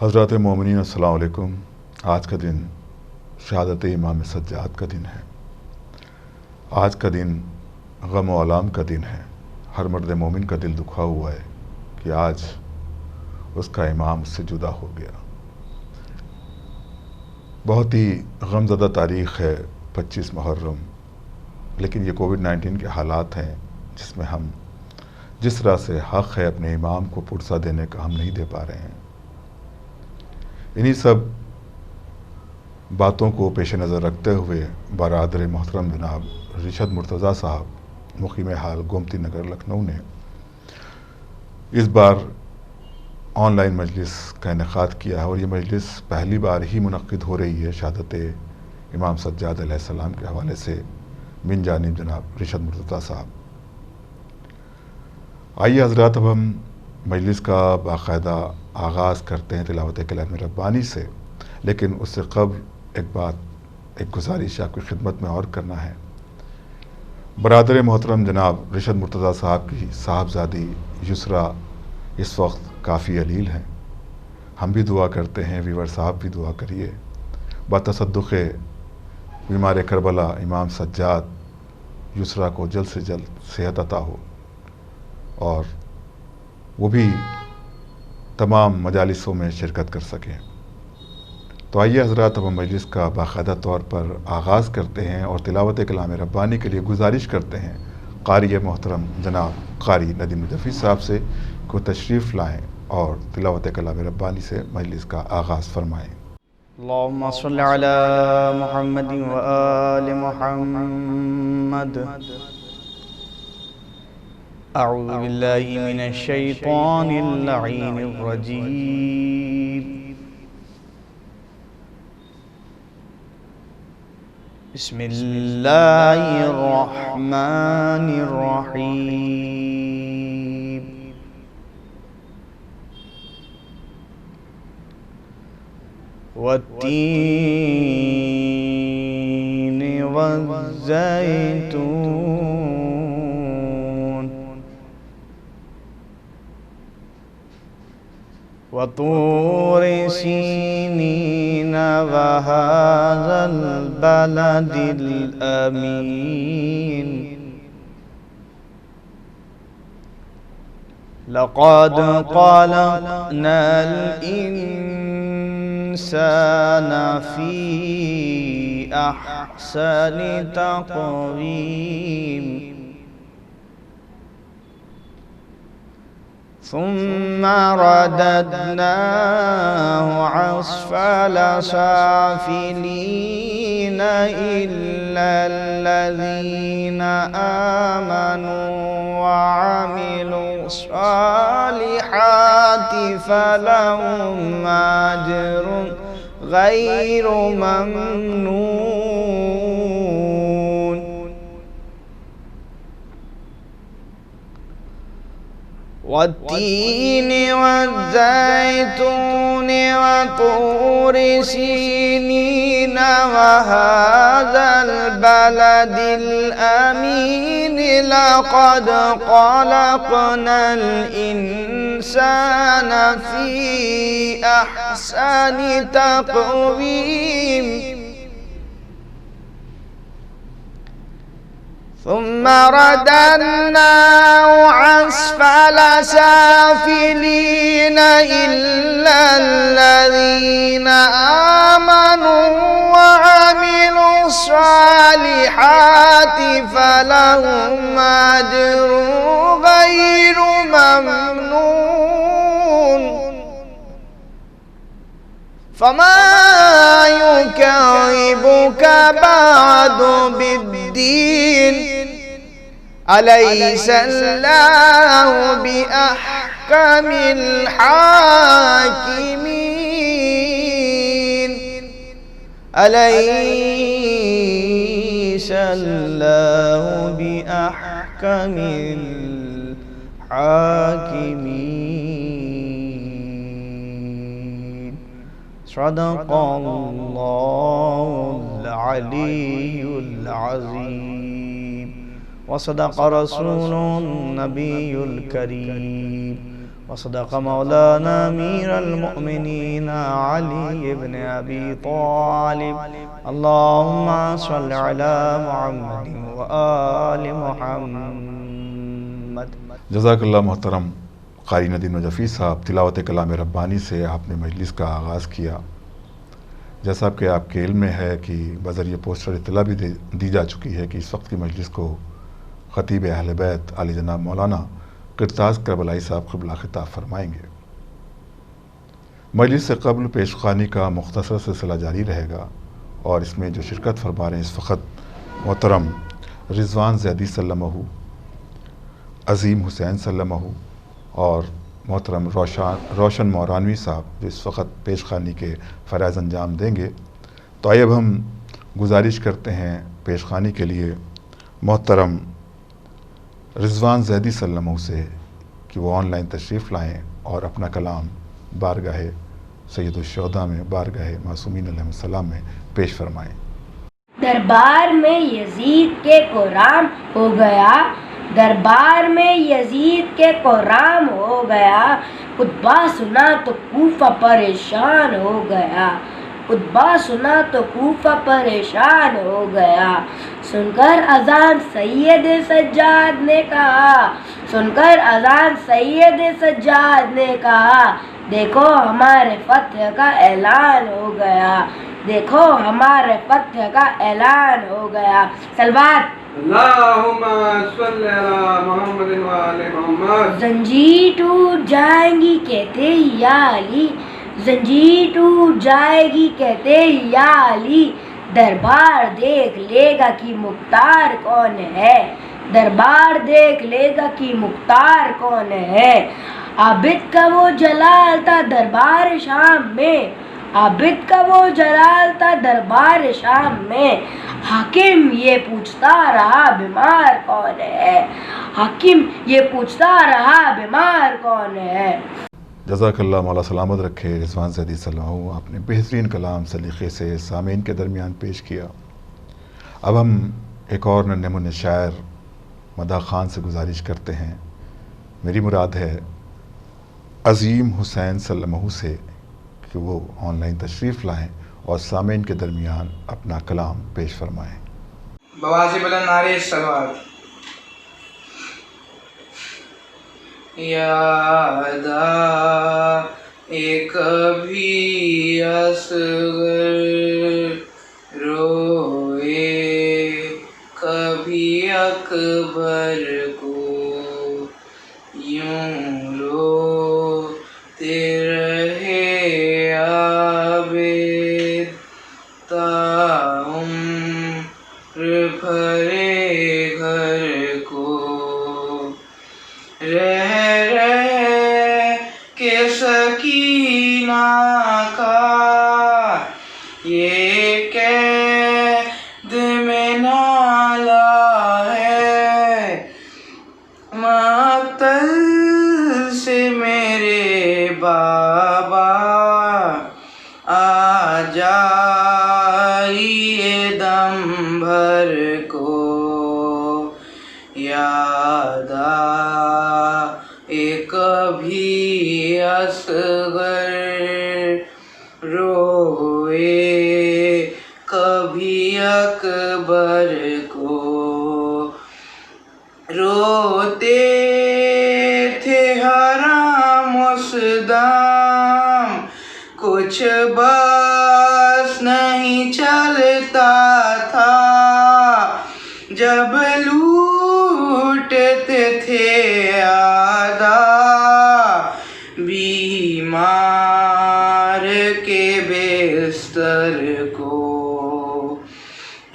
حضرات مومنین السلام علیکم۔ آج کا دن شہادت امام سجاد کا دن ہے۔ آج کا دن غم و الام کا دن ہے۔ ہر مرد مومن کا دل دکھا ہوا ہے کہ آج اس کا امام اس سے جدا ہو گیا۔ بہت ہی غم زدہ تاریخ ہے 25 محرم، لیکن یہ کووڈ-19 کے حالات ہیں جس میں ہم جس طرح سے حق ہے اپنے امام کو پرسہ دینے کا ہم نہیں دے پا رہے ہیں۔ انہی سب باتوں کو پیش نظر رکھتے ہوئے برادر محترم جناب رشد مرتضیٰ صاحب مقیم حال گومتی نگر لکھنؤ نے اس بار آن لائن مجلس کا انعقاد کیا ہے، اور یہ مجلس پہلی بار ہی منعقد ہو رہی ہے شہادت امام سجاد علیہ السلام کے حوالے سے من جانب جناب رشد مرتضیٰ صاحب۔ آئیے حضرات، اب ہم مجلس کا باقاعدہ آغاز کرتے ہیں تلاوت کلام ربانی سے، لیکن اس سے قبل ایک گزارش آپ کی خدمت میں اور کرنا ہے۔ برادر محترم جناب رشد مرتضیٰ صاحب کی صاحبزادی یسریٰ اس وقت کافی علیل ہیں۔ ہم بھی دعا کرتے ہیں، ویور صاحب بھی دعا کریے بتصدق بیمار کربلا امام سجاد یسریٰ کو جلد سے جلد صحت عطا ہو اور وہ بھی تمام مجالسوں میں شرکت کر سکیں۔ تو آئیے حضرات، اب ہم مجلس کا باقاعدہ طور پر آغاز کرتے ہیں اور تلاوت کلام ربانی کے لیے گزارش کرتے ہیں قاری محترم جناب قاری ندیم نجفی صاحب سے کو تشریف لائیں اور تلاوت کلام ربانی سے مجلس کا آغاز فرمائیں۔ اللہم صلی علی محمد و آل محمد۔ اعوذ باللہ من الشیطان اللعین الرجیم۔ بسم اللہ الرحمن الرحیم۔ والتین والزیتون وطور سینین وهذا البلد الأمین۔ لقد خلقنا الإنسان في أحسن تقويم ثم رددناه أسفل سافلين إلا الذين آمنوا وعملوا الصالحات فلهم أجر غير ممنون۔ والتين والزيتون وطور سينين وهذا البلد الأمين لقد خلقنا الإنسان في أحسن تقويم ثم رددناه أسفل سافلين إلا الذين آمنوا وعملوا الصالحات فلهم أجر غير ممنون۔ فما يكذبك بعد بالدين؟ أليس الله بأحكم الحاكمين؟ أليس الله بأحكم الحاكمين؟ صدق الله العلي العظيم وصدق رسول النبي الكريم وصدق مولانا امیر المؤمنین علی ابن ابی طالب اللہم صل علی محمد وآل محمد۔ جزاک اللہ محترم قاری ندیم نجفی صاحب، تلاوت کلام ربانی سے آپ نے مجلس کا آغاز کیا۔ جیسا کہ آپ کے علم میں ہے کہ بذریعہ پوسٹر اطلاع بھی دی جا چکی ہے کہ اس وقت کی مجلس کو خطیب اہل بیت علی جناب مولانا قرطاس کربلائی صاحب قبلہ خطاب فرمائیں گے۔ مجلس سے قبل پیش خوانی کا مختصر سلسلہ جاری رہے گا، اور اس میں جو شرکت فرما رہے ہیں اس وقت محترم رضوان زیدی سلمہ، عظیم حسین سلمہ اور محترم روشن مورانوی صاحب، جو اس وقت پیش خوانی کے فرائض انجام دیں گے۔ تو آئیے اب ہم گزارش کرتے ہیں پیش خوانی کے لیے محترم رضوان زیدی سلمہ سے کہ وہ آن لائن تشریف لائیں اور اپنا کلام بارگاہ سید الشہداء میں، بارگاہ معصومین علیہ السلام میں پیش فرمائیں۔ دربار میں یزید کے قرام ہو گیا، دربار میں یزید کے قرام ہو گیا، خطبہ سنا تو کوفہ پریشان ہو گیا، خطبہ سنا تو کوفہ پریشان ہو گیا۔ سن کر اذان سید سجاد نے کہا، سن کر اذان سید سجاد نے کہا، دیکھو ہمارے فتح کا اعلان ہو گیا، دیکھو ہمارے فتح کا اعلان ہو گیا۔ صلوات اللہم صلی علی محمد وآل محمد۔ زنجیر ٹوٹ جائیں گی کہتے ہی یا علی، زنجیر ٹوٹ جائے گی کہتے ہی یا علی، دربار دیکھ لے گا کہ مختار کون ہے، دربار دیکھ لے گا کہ مختار کون ہے۔ عابد کا وہ جلال تھا دربار شام میں، عابد کا وہ جلال تھا دربار شام میں، حاکم یہ پوچھتا رہا بیمار کون ہے، حاکم یہ پوچھتا رہا بیمار کون ہے۔ جزاک اللہ، مولا سلامت رکھے رضوان زیدی سلمہ، آپ نے بہترین کلام سلیقے سے سامعین کے درمیان پیش کیا۔ اب ہم ایک اور ننھے منھے شاعر مداح خان سے گزارش کرتے ہیں، میری مراد ہے عظیم حسین سلمہ سے، کہ وہ آن لائن تشریف لائیں اور سامعین کے درمیان اپنا کلام پیش فرمائیں۔ بوازی بلند نعرے صلوات۔ یاد آئے کبھی اصغر روئے کبھی اکبر کو، یوں روتے رہے عابد تا عمر بھرے گھر کو، رہ کے سکینہ کا یہ قید میں نالا ہے، مقتل سے میرے بابا آ جائیے دم بھر کو، یاد آئے کبھی اصغر روئے کبھی اکبر کو، روتے تھے حرام و صدام، کچھ بس نہیں چلتا تھا، جب لوٹتے تھے آدھا بیمار کے بستر کو،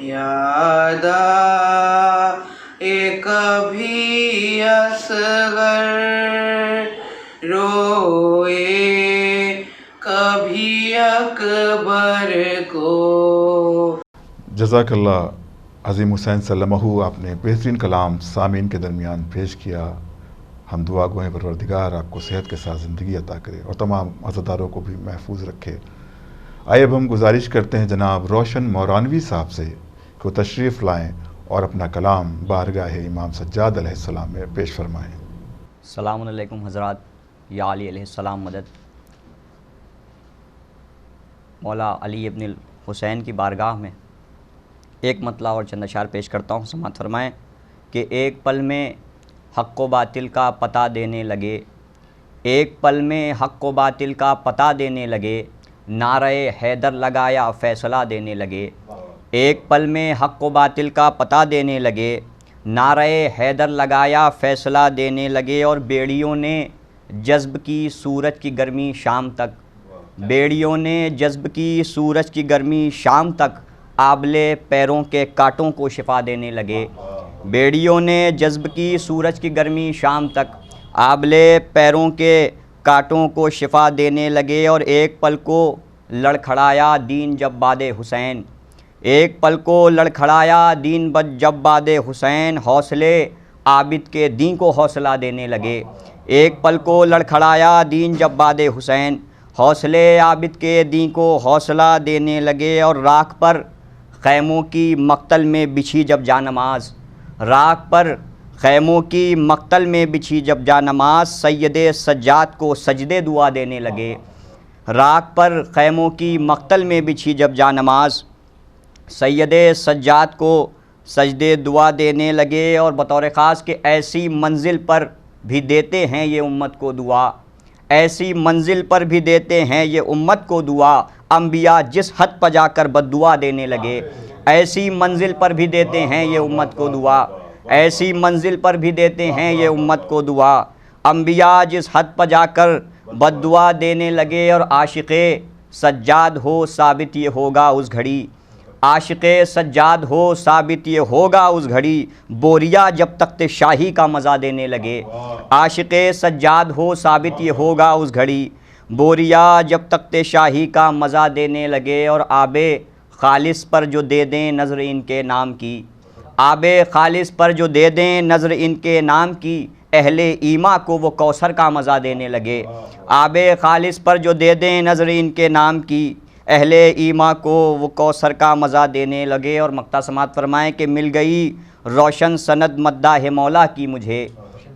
یاد آئے کبھی اصغر روئے کبھی اکبر کو۔ جزاک اللہ عظیم حسین سلمہ، آپ نے بہترین کلام سامعین کے درمیان پیش کیا۔ ہم دعا گو ہیں پروردگار آپ کو صحت کے ساتھ زندگی عطا کرے اور تمام عزاداروں کو بھی محفوظ رکھے۔ آئے اب ہم گزارش کرتے ہیں جناب روشن مورانوی صاحب سے کہ وہ تشریف لائیں اور اپنا کلام بارگاہ امام سجاد علیہ السلام میں پیش فرمائیں۔ السلام علیکم حضرات، یا علی علیہ السلام مدد۔ مولا علی ابن الحسین کی بارگاہ میں ایک مطلع اور چند اشعار پیش کرتا ہوں، سماعت فرمائیں کہ ایک پل میں حق و باطل کا پتہ دینے لگے، ایک پل میں حق و باطل کا پتہ دینے لگے، نعرہ حیدر لگایا فیصلہ دینے لگے۔ ایک پل میں حق و باطل کا پتہ دینے لگے، نعرہ حیدر لگایا فیصلہ دینے لگے، اور بیڑیوں نے جذب کی سورج کی گرمی شام تک، بیڑیوں نے جذب کی سورج کی گرمی شام تک، آبلے پیروں کے کانٹوں کو شفا دینے لگے۔ بیڑیوں نے جذب کی سورج کی گرمی شام تک، آبلے پیروں کے کانٹوں کو شفا دینے لگے، اور ایک پل کو لڑکھڑایا دین جب باد حسین، ایک پل کو لڑکھڑایا دین جب باد حسین، حوصلے عابد کے دین کو حوصلہ دینے لگے۔ ایک پل کو لڑکھڑایا دین جب باد حسین، حوصلے عابد کے دین کو حوصلہ دینے لگے، اور راکھ پر خیموں کی مقتل میں بچھی جب جانماز، راکھ پر خیموں کی مقتل میں بچھی جب جانماز، سید سجاد کو سجدے دعا دینے لگے۔ راکھ پر خیموں کی مقتل میں بچھی جب جانماز، سید سجاد کو سجدے دعا دینے لگے، اور بطور خاص کہ ایسی منزل پر بھی دیتے ہیں یہ امت کو دعا، ایسی منزل پر بھی دیتے ہیں یہ امت کو دعا، انبیاء جس حد پہ جا کر بد دعا دینے لگے، ایسی منزل پر بھی دیتے ہیں یہ امت کو دعا، ایسی منزل پر بھی دیتے ہیں یہ امت کو دعا، انبیاء جس حد پہ جا کر بد دعا دینے لگے، اور عاشق سجاد ہو ثابت یہ ہوگا اس گھڑی، عاشق سجاد ہو ثابت یہ ہوگا اس گھڑی، بوریا جب تخت شاہی کا مزہ دینے لگے، عاشق سجاد ہو ثابت یہ ہوگا اس گھڑی، بوریا جب تخت شاہی کا مزہ دینے لگے، اور آب خالص پر جو دے دیں نظر ان کے نام کی، آب خالص پر جو دے دیں نظر ان کے نام کی، اہل ایما کو وہ کوثر کا مزہ دینے لگے، آب خالص پر جو دے دیں نظر ان کے نام کی، اہل ایما کو وہ کوثر کا مزہ دینے لگے۔ اور مقطع سماعت فرمائیں کہ مل گئی روشن سند مداح مولا کی مجھے،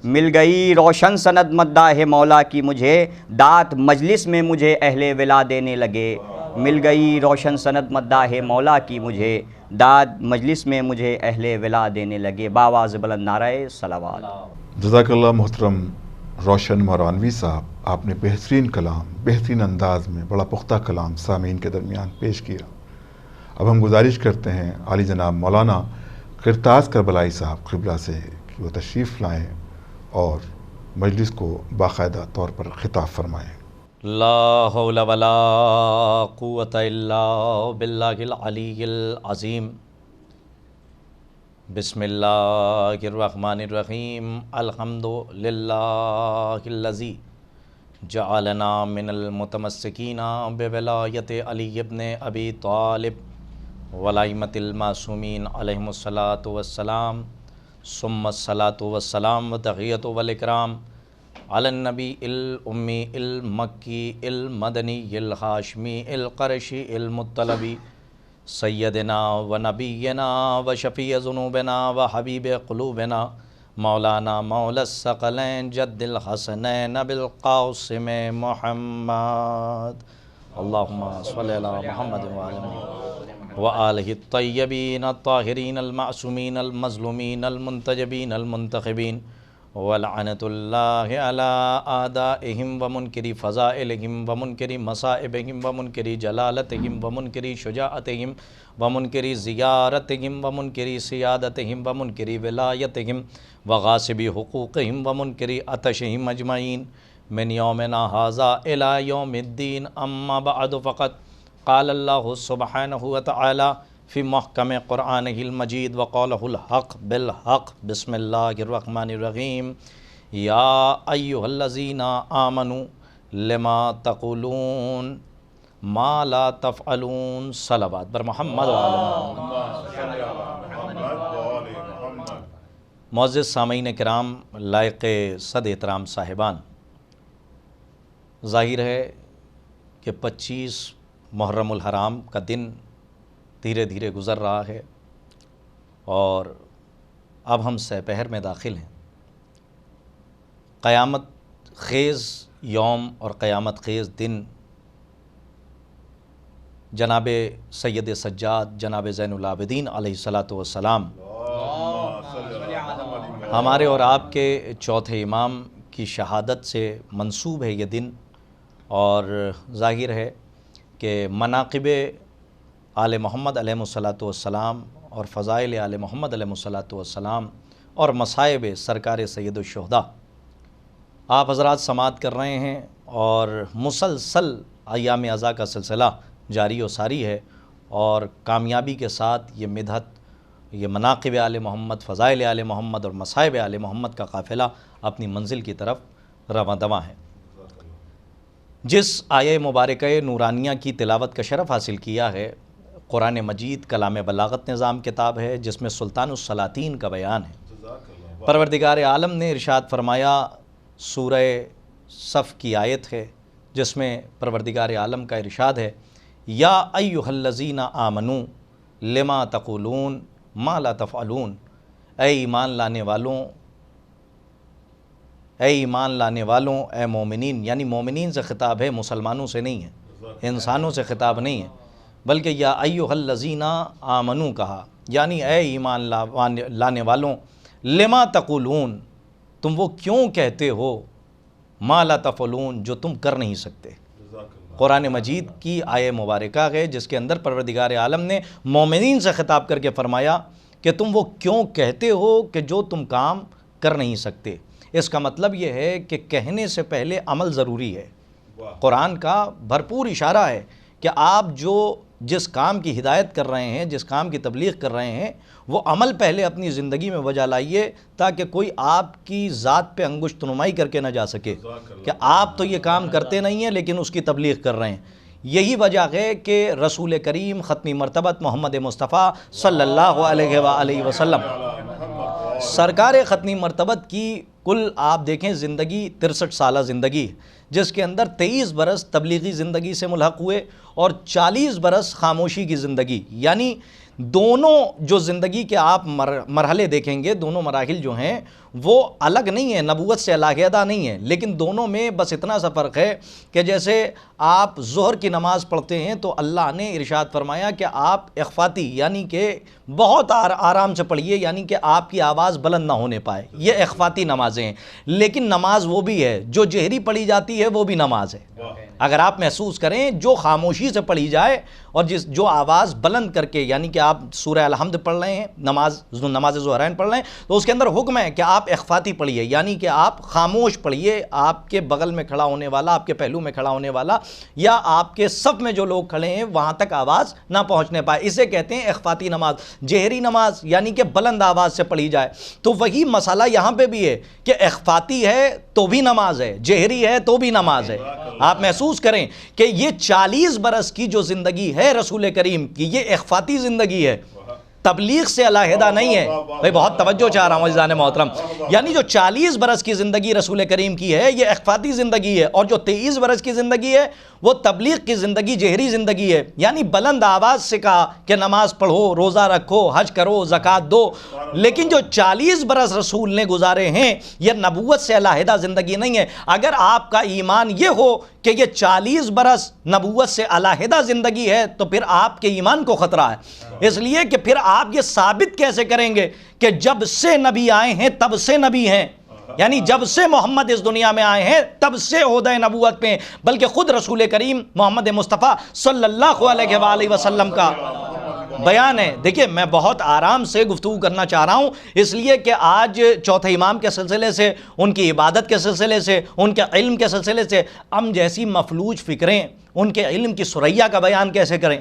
مل گئی روشن سند مداح مولا کی مجھے، داد مجلس میں مجھے اہل ولا دینے لگے، مل گئی روشن سند مداح مولا کی مجھے، داد مجلس میں مجھے اہل ولا دینے لگے۔ باواز بلند نعرہ صلوات۔ جزاک اللہ محترم روشن مروانوی صاحب، آپ نے بہترین کلام، بہترین انداز میں بڑا پختہ کلام سامعین کے درمیان پیش کیا۔ اب ہم گزارش کرتے ہیں عالی جناب مولانا قرطاس کربلائی صاحب قبلہ سے کہ وہ تشریف لائیں اور مجلس کو باقاعدہ طور پر خطاب فرمائیں۔ لا حول ولا قوة الا باللہ العلی العظیم۔ بسم اللہ الرحمن الرحیم۔ الحمد للہ الذی جعلنا من المتمسکین بولایت علی ابن ابی طالب والائمۃ المعصومین علیہم الصلاۃ والسلام، ثم الصلاۃ والسلام وتحیۃ والاکرام علی النبی الامی المکی المدنی الہاشمی القرشی المطلبی سیدنا و نبینا و شفیع ذنوبنا و حبیب قلوبنا مولانا مولا الثقلین جد الحسنین بالقاسم محمد، اللہم صلی علی محمد وآلہ الطیبین الطاہرین المعصومین المظلومین المنتجبین المنتخبین، ولعنت اللہ علی اعدائہم ومنکری فضائلہم ومنکری مصائبہم ومنکری جلالتہم ومنکری شجاعتہم ومنکری زیارتہم ومنکری سیادتہم ومنکری ولایتہم وغاصبی حقوقہم ومنکری عطشہم اجمعین من یومنا ھذا الی یوم الدین۔ اما بعد فقط قال اللہ سبحانہ وتعالی فی محکم قرآنہ المجید وقالہ الحق بالحق۔ بسم اللہ الرحمن الرحیم۔ یا ایہا الذین آمنوا لما تقولون ما لا تفعلون۔ صلوات بر محمد وعلی محمد۔ معزز سامعین کرام، لائق صد احترام صاحبان، ظاہر ہے کہ 25 محرم الحرام کا دن دھیرے دھیرے گزر رہا ہے اور اب ہم سہ پہر میں داخل ہیں۔ قیامت خیز یوم اور قیامت خیز دن جناب سید سجاد جناب زین العابدین علیہ الصلاۃ والسلام ہمارے اور آپ کے چوتھے امام کی شہادت سے منسوب ہے یہ دن، اور ظاہر ہے کہ مناقب آل محمد علیہ الصلاۃ والسلام اور فضائل آل محمد علیہ الصلاۃ والسلام اور مصائب سرکار سید الشہداء آپ حضرات سماعت کر رہے ہیں، اور مسلسل ایام عزا کا سلسلہ جاری و ساری ہے، اور کامیابی کے ساتھ یہ مدحت، یہ مناقب آل محمد، فضائل آل محمد اور مصائب آل محمد کا قافلہ اپنی منزل کی طرف رواں دواں ہے۔ جس آیہ مبارکہ نورانیہ کی تلاوت کا شرف حاصل کیا ہے، قرآن مجید کلام بلاغت نظام کتاب ہے جس میں سلطان السلاطین کا بیان ہے۔ پروردگار عالم نے ارشاد فرمایا، سورہ صف کی آیت ہے جس میں پروردگار عالم کا ارشاد ہے، یا ایھا الذین آمنوا لما تقولون ما لا تفعلون، اے ایمان لانے والوں، اے ایمان لانے والوں، اے مومنین، یعنی مومنین سے خطاب ہے، مسلمانوں سے نہیں ہے، انسانوں سے خطاب نہیں ہے، بلکہ یا ایھا الذین آمنوا کہا، یعنی اے ایمان لانے والوں، لما تقولون، تم وہ کیوں کہتے ہو، ما لا تفعلون، جو تم کر نہیں سکتے۔ قرآن مجید کی آیہ مبارکہ ہے جس کے اندر پروردگار عالم نے مومنین سے خطاب کر کے فرمایا کہ تم وہ کیوں کہتے ہو کہ جو تم کام کر نہیں سکتے۔ اس کا مطلب یہ ہے کہ کہنے سے پہلے عمل ضروری ہے۔ قرآن کا بھرپور اشارہ ہے کہ آپ جس کام کی ہدایت کر رہے ہیں، جس کام کی تبلیغ کر رہے ہیں، وہ عمل پہلے اپنی زندگی میں بجا لائیے، تاکہ کوئی آپ کی ذات پہ انگشت نمائی کر کے نہ جا سکے کہ آپ تو یہ کام کرتے نہیں ہیں لیکن اس کی تبلیغ کر رہے ہیں۔ یہی وجہ ہے کہ رسول کریم ختمی مرتبت محمد مصطفیٰ صلی اللہ علیہ وآلہ وسلم سرکار ختمی مرتبت کی کل آپ دیکھیں زندگی 63 سالہ زندگی، جس کے اندر 23 برس تبلیغی زندگی سے ملحق ہوئے اور 40 برس خاموشی کی زندگی، یعنی دونوں جو زندگی کے آپ مرحلے دیکھیں گے، دونوں مراحل جو ہیں وہ الگ نہیں ہیں، نبوت سے علیحدہ نہیں ہیں، لیکن دونوں میں بس اتنا سا فرق ہے کہ جیسے آپ ظہر کی نماز پڑھتے ہیں تو اللہ نے ارشاد فرمایا کہ آپ اخفاتی، یعنی کہ بہت آرام سے پڑھیے، یعنی کہ آپ کی آواز بلند نہ ہونے پائے، یہ اخفاتی نمازیں ہیں۔ لیکن نماز وہ بھی ہے جو جہری پڑھی جاتی ہے، وہ بھی نماز ہے۔ اگر آپ محسوس کریں جو خاموشی سے پڑھی جائے اور جو آواز بلند کر کے، یعنی کہ آپ سورہ الحمد پڑھ رہے ہیں، نماز ظہرین پڑھ رہے ہیں، تو اس کے اندر حکم ہے کہ آپ اخفاتی پڑھیے، یعنی کہ آپ خاموش پڑھیے، آپ کے بغل میں کھڑا ہونے والا، آپ کے پہلو میں کھڑا ہونے والا یا آپ کے صف میں جو لوگ کھڑے ہیں وہاں تک آواز نہ پہنچنے پائے، اسے کہتے ہیں اخفاتی نماز۔ جہری نماز یعنی کہ بلند آواز سے پڑھی جائے، تو وہی مسئلہ یہاں پہ بھی ہے کہ اخفاتی ہے تو بھی نماز ہے، جہری ہے تو بھی نماز ہے۔ آپ محسوس کریں کہ یہ 40 برس کی جو زندگی ہے رسول کریم کی، یہ اخفاتی زندگی ہے، تبلیغ سے علیحدہ نہیں ہے۔ بھائی بہت توجہ چاہ رہا ہوں عزیزان محترم، یعنی جو 40 برس کی زندگی رسول کریم کی ہے یہ اخفاتی زندگی ہے، اور جو 23 برس کی زندگی ہے وہ تبلیغ کی زندگی، جہری زندگی ہے، یعنی بلند آواز سے کہا کہ نماز پڑھو، روزہ رکھو، حج کرو، زکوٰۃ دو، لیکن جو 40 برس رسول نے گزارے ہیں یہ نبوت سے علیحدہ زندگی نہیں ہے۔ اگر آپ کا ایمان یہ ہو کہ یہ 40 برس نبوت سے علیحدہ زندگی ہے تو پھر آپ کے ایمان کو خطرہ ہے، اس لیے کہ پھر آپ یہ ثابت کیسے کریں گے کہ جب سے نبی آئے ہیں تب سے نبی ہیں، یعنی جب سے محمد اس دنیا میں آئے ہیں تب سے عہدہ نبوت پہ، بلکہ خود رسول کریم محمد مصطفیٰ صلی اللہ علیہ وآلہ وسلم کا بیان ہے۔ دیکھیں میں بہت آرام سے گفتگو کرنا چاہ رہا ہوں، اس لیے کہ آج چوتھے امام کے سلسلے سے، ان کی عبادت کے سلسلے سے، ان کے علم کے سلسلے سے ہم جیسی مفلوج فکریں ان کے علم کی ثریا کا بیان کیسے کریں،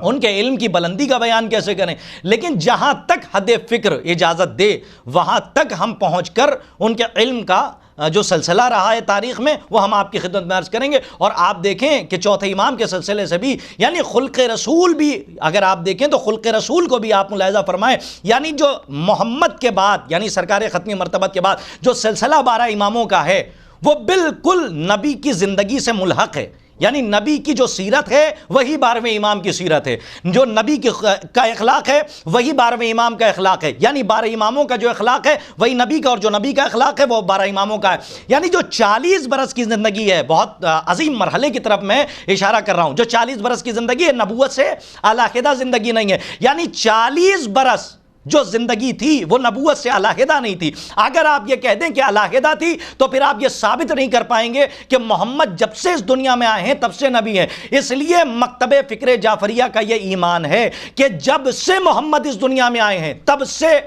ان کے علم کی بلندی کا بیان کیسے کریں، لیکن جہاں تک حد فکر اجازت دے وہاں تک ہم پہنچ کر ان کے علم کا جو سلسلہ رہا ہے تاریخ میں وہ ہم آپ کی خدمت میں عرض کریں گے۔ اور آپ دیکھیں کہ چوتھے امام کے سلسلے سے بھی، یعنی خلق رسول بھی اگر آپ دیکھیں تو خلق رسول کو بھی آپ ملاحظہ فرمائیں، یعنی جو محمد کے بعد، یعنی سرکار ختمی مرتبت کے بعد جو سلسلہ 12 اماموں کا ہے وہ بالکل نبی کی زندگی سے ملحق ہے، یعنی نبی کی جو سیرت ہے وہی 12ویں امام کی سیرت ہے، جو نبی کا اخلاق ہے وہی 12ویں امام کا اخلاق ہے، یعنی 12 اماموں کا جو اخلاق ہے وہی نبی کا، اور جو نبی کا اخلاق ہے وہ 12 اماموں کا ہے۔ یعنی جو 40 برس کی زندگی ہے، بہت عظیم مرحلے کی طرف میں اشارہ کر رہا ہوں، جو 40 برس کی زندگی ہے نبوت سے علیحدہ زندگی نہیں ہے، یعنی 40 برس جو زندگی تھی وہ نبوت سے علیحدہ نہیں تھی۔ اگر آپ یہ کہہ دیں کہ علیحدہ تھی تو پھر آپ یہ ثابت نہیں کر پائیں گے کہ محمد جب سے اس دنیا میں آئے ہیں تب سے نبی ہیں۔ اس لیے مکتب فکر جعفریہ کا یہ ایمان ہے کہ جب سے محمد اس دنیا میں آئے ہیں تب سے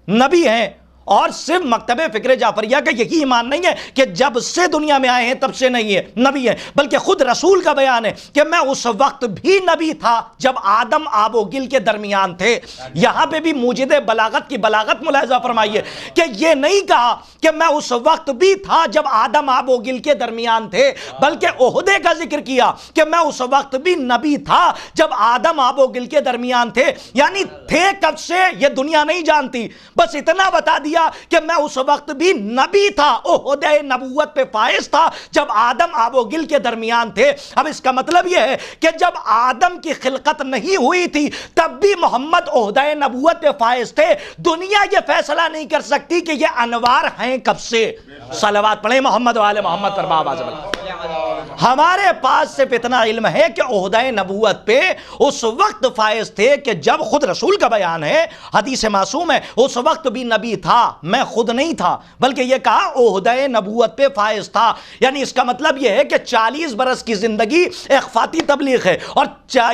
نبی ہیں، اور صرف مکتب فکر جعفریہ کا یہی ایمان نہیں ہے کہ جب سے دنیا میں آئے ہیں تب سے نہیں ہے نبی ہیں، بلکہ خود رسول کا بیان ہے کہ میں اس وقت بھی نبی تھا جب آدم آب و گل کے درمیان تھے۔ یہاں پہ بھی موجد بلاغت کی بلاغت ملاحظہ فرمائیے کہ یہ نہیں کہا کہ میں اس وقت بھی تھا جب آدم آب و گل کے درمیان تھے، بلکہ عہدے کا ذکر کیا کہ میں اس وقت بھی نبی تھا جب آدم آب و گل کے درمیان تھے، یعنی تھے کب سے یہ دنیا نہیں جانتی، بس اتنا بتا دیا کہ میں اس وقت بھی نبی تھا، عہدہ نبوت پہ فائز تھا جب آدم آب و گل کے درمیان تھے۔ اب اس کا مطلب یہ ہے کہ جب آدم کی خلقت نہیں ہوئی تھی تب بھی محمد عہدہ نبوت پہ فائز تھے۔ دنیا یہ فیصلہ نہیں کر سکتی کہ یہ انوار ہیں کب سے۔ صلوات پڑھیں محمد وآل محمد پر باب اعظم۔ ہمارے پاس صرف اتنا علم ہے کہ عہدہ نبوت پہ اس وقت فائز تھے کہ جب خود رسول کا بیان ہے، حدیث معصوم ہے، اس وقت بھی نبی تھا، میں خود نہیں تھا، بلکہ یہ کہا عہدہ نبوت پہ فائز تھا۔ یعنی اس کا مطلب یہ ہے کہ 40 برس کی زندگی اخفاتی تبلیغ ہے، اور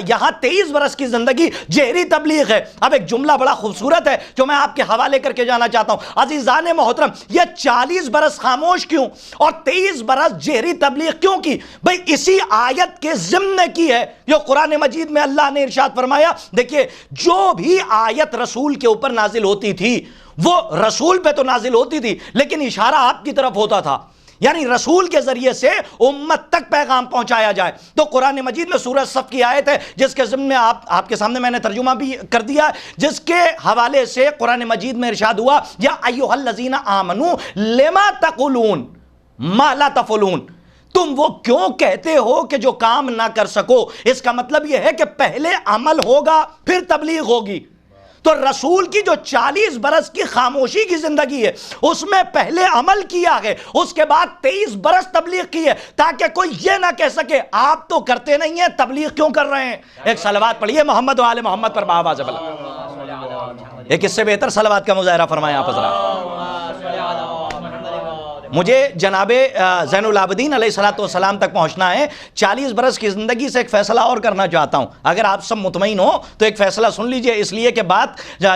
یہاں 23 برس کی زندگی جہری تبلیغ ہے۔ اب ایک جملہ بڑا خوبصورت ہے جو میں آپ کے حوالے کر کے جانا چاہتا ہوں۔ عزیزان محترم، یہ 40 برس خاموش کیوں اور 23 برس جہری تبلیغ کیوں کی؟ بھئی اسی آیت کے ضمن میں کی ہے جو قرآن مجید میں اللہ نے ارشاد فرمایا۔ دیکھیے، جو بھی آیت رسول کے اوپر نازل ہوتی تھی وہ رسول پہ تو نازل ہوتی تھی، لیکن اشارہ آپ کی طرف ہوتا تھا، یعنی رسول کے ذریعے سے امت تک پیغام پہنچایا جائے۔ تو قرآن مجید میں سورہ صف کی آیت ہے جس کے ضمن میں آپ کے سامنے میں نے ترجمہ بھی کر دیا، جس کے حوالے سے قرآن مجید میں ارشاد ہوا، یا ایھا الذین آمنوا لما تقولون ما لا تفعلون، تم وہ کیوں کہتے ہو کہ جو کام نہ کر سکو۔ اس کا مطلب یہ ہے کہ پہلے عمل ہوگا پھر تبلیغ ہوگی۔ تو رسول کی جو 40 برس کی خاموشی کی زندگی ہے اس میں پہلے عمل کیا ہے، اس کے بعد 23 برس تبلیغ کی ہے، تاکہ کوئی یہ نہ کہہ سکے آپ تو کرتے نہیں ہیں، تبلیغ کیوں کر رہے ہیں۔ ایک صلوات پڑھیے محمد و آل محمد پر بآواز بلند۔ ایک اس سے بہتر صلوات کا مظاہرہ فرمائیں آپ حضرات۔ مجھے جناب زین العابدین علیہ السلام تک پہنچنا ہے۔ 40 برس کی زندگی سے ایک فیصلہ اور کرنا چاہتا ہوں، اگر آپ سب مطمئن ہو تو ایک فیصلہ سن لیجئے، اس لیے کہ بات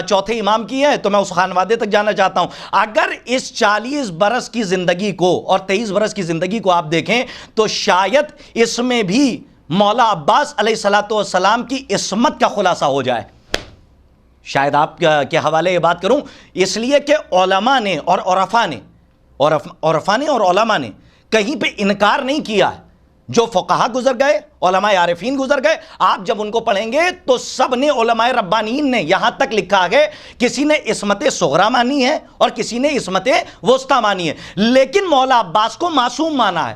چوتھے امام کی ہے تو میں اس خانوادے تک جانا چاہتا ہوں۔ اگر اس 40 برس کی زندگی کو اور 23 برس کی زندگی کو آپ دیکھیں تو شاید اس میں بھی مولا عباس علیہ السلام کی عصمت کا خلاصہ ہو جائے۔ شاید آپ کے حوالے یہ بات کروں اس لیے کہ علماء نے اور عرفاء نے اور علماء نے کہیں پہ انکار نہیں کیا ہے۔ جو فقہا گزر گئے، علماء عارفین گزر گئے، آپ جب ان کو پڑھیں گے تو سب نے، علماء ربانیین نے یہاں تک لکھا ہے، کسی نے عصمت صغریٰ مانی ہے اور کسی نے عصمت وسطیٰ مانی ہے، لیکن مولا عباس کو معصوم مانا ہے،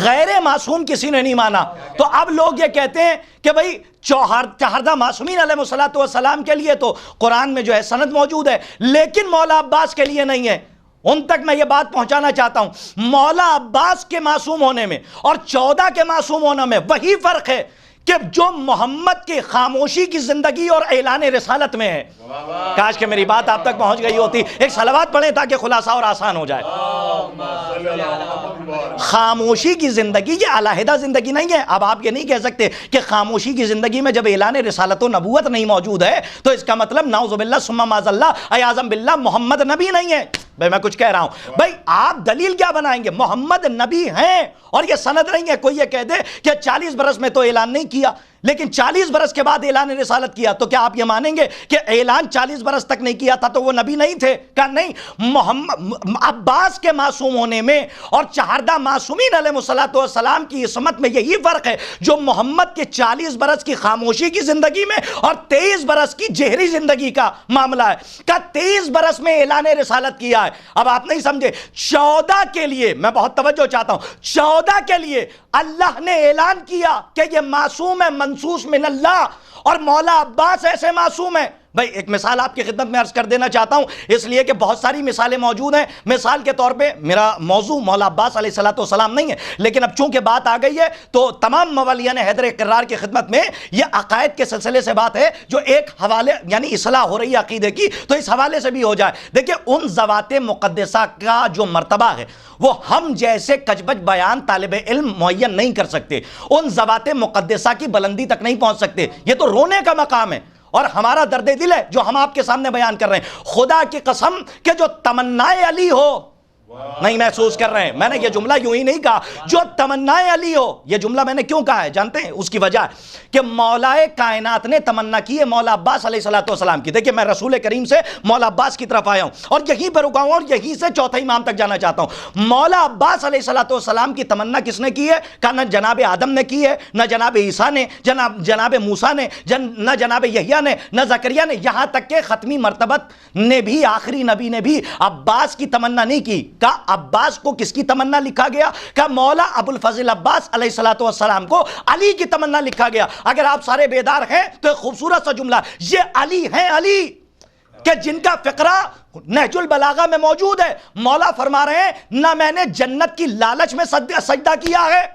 غیر معصوم کسی نے نہیں مانا۔ تو اب لوگ یہ کہتے ہیں کہ بھئی چہردہ معصومین علیہ السلام کے لیے تو قرآن میں جو ہے سند موجود ہے، لیکن مولا عباس کے لیے نہیں ہے۔ ان تک میں یہ بات پہنچانا چاہتا ہوں، مولا عباس کے معصوم ہونے میں اور 14 کے معصوم ہونے میں وہی فرق ہے کہ جو محمد کی خاموشی کی زندگی اور اعلان رسالت میں ہے۔ کاش کہ میری بات آپ تک پہنچ گئی ہوتی۔ ایک صلوات پڑھیں تاکہ خلاصہ اور آسان ہو جائے۔ خاموشی کی زندگی یہ علیحدہ زندگی نہیں ہے۔ اب آپ یہ نہیں کہہ سکتے کہ خاموشی کی زندگی میں جب اعلان رسالت و نبوت نہیں موجود ہے تو اس کا مطلب نعوذ باللہ ثم معاذ اللہ عیاذا باللہ محمد نبی نہیں ہے۔ بھائی میں کچھ کہہ رہا ہوں، بھائی آپ دلیل کیا بنائیں گے؟ محمد نبی ہیں اور یہ سند نہیں ہے۔ کوئی یہ کہہ دے کہ 40 برس میں تو اعلان نہیں کیا، لیکن 40 برس کے بعد اعلان رسالت کیا، تو کیا آپ یہ مانیں گے کہ اعلان 40 برس تک نہیں کیا تھا تو وہ نبی نہیں تھے؟ کہا نہیں، عباس کے معصوم ہونے میں اور چہاردہ معصومین علیہ السلام کی عصمت میں یہی فرق ہے جو محمد کے 40 برس کی خاموشی کی زندگی میں اور 23 برس کی جہری زندگی کا معاملہ ہے۔ کہا 23 برس میں اعلان رسالت کیا ہے۔ اب آپ نہیں سمجھے، 14 کے لیے میں بہت توجہ چاہتا ہوں، 14 کے لیے اللہ نے اعلان کیا کہ یہ معصوم ہے، منصوص من اللہ، اور مولا عباس ایسے معصوم ہیں۔ بھائی ایک مثال آپ کی خدمت میں عرض کر دینا چاہتا ہوں، اس لیے کہ بہت ساری مثالیں موجود ہیں۔ مثال کے طور پہ میرا موضوع مولا عباس علیہ السلام نہیں ہے، لیکن اب چونکہ بات آ گئی ہے تو تمام مولیان حیدر کرار کی خدمت میں یہ عقائد کے سلسلے سے بات ہے جو ایک حوالے یعنی اصلاح ہو رہی ہے عقیدے کی، تو اس حوالے سے بھی ہو جائے۔ دیکھیں ان ذوات مقدسہ کا جو مرتبہ ہے وہ ہم جیسے کجبج بیان طالب علم معین نہیں کر سکتے، ان ذوات مقدسہ کی بلندی تک نہیں پہنچ سکتے، یہ تو رونے کا مقام ہے۔ اور ہمارا درد دل ہے جو ہم آپ کے سامنے بیان کر رہے ہیں۔ خدا کی قسم کہ جو تمنائے علی ہو نہیں محسوس کر رہے ہیں، میں نے یہ جملہ یوں ہی نہیں کہا، جو تمنائے علی ہو، یہ جملہ میں نے کیوں کہا ہے جانتے ہیں؟ اس کی وجہ کہ مولا کائنات نے تمنا کی ہے مولا عباس علیہ السلام کی۔ دیکھیں میں رسول کریم سے مولا عباس کی طرف آیا ہوں اور یہیں پر رکا ہوں اور یہیں سے چوتھے امام تک جانا چاہتا ہوں۔ مولا عباس علیہ السلام کی تمنا کس نے کی ہے؟ کہا نہ جناب آدم نے کی ہے، نہ جناب عیسیٰ نے، جناب موسیٰ نے، نہ جناب یحییٰ نے، نہ زکریا نے، یہاں تک کہ ختمی مرتبت نے بھی، آخری نبی نے بھی عباس کی تمنا نہیں کی۔ عباس کو کس کی تمنا لکھا گیا؟ کہ مولا ابو الفضل عباس علیہ السلام کو علی کی تمنا لکھا گیا۔ اگر آپ سارے بیدار ہیں تو ایک خوبصورت سا جملہ، یہ علی ہیں، علی کہ جن کا فقرہ نہج البلاغہ میں موجود ہے۔ مولا فرما رہے ہیں نہ میں نے جنت کی لالچ میں سجدہ کیا ہے،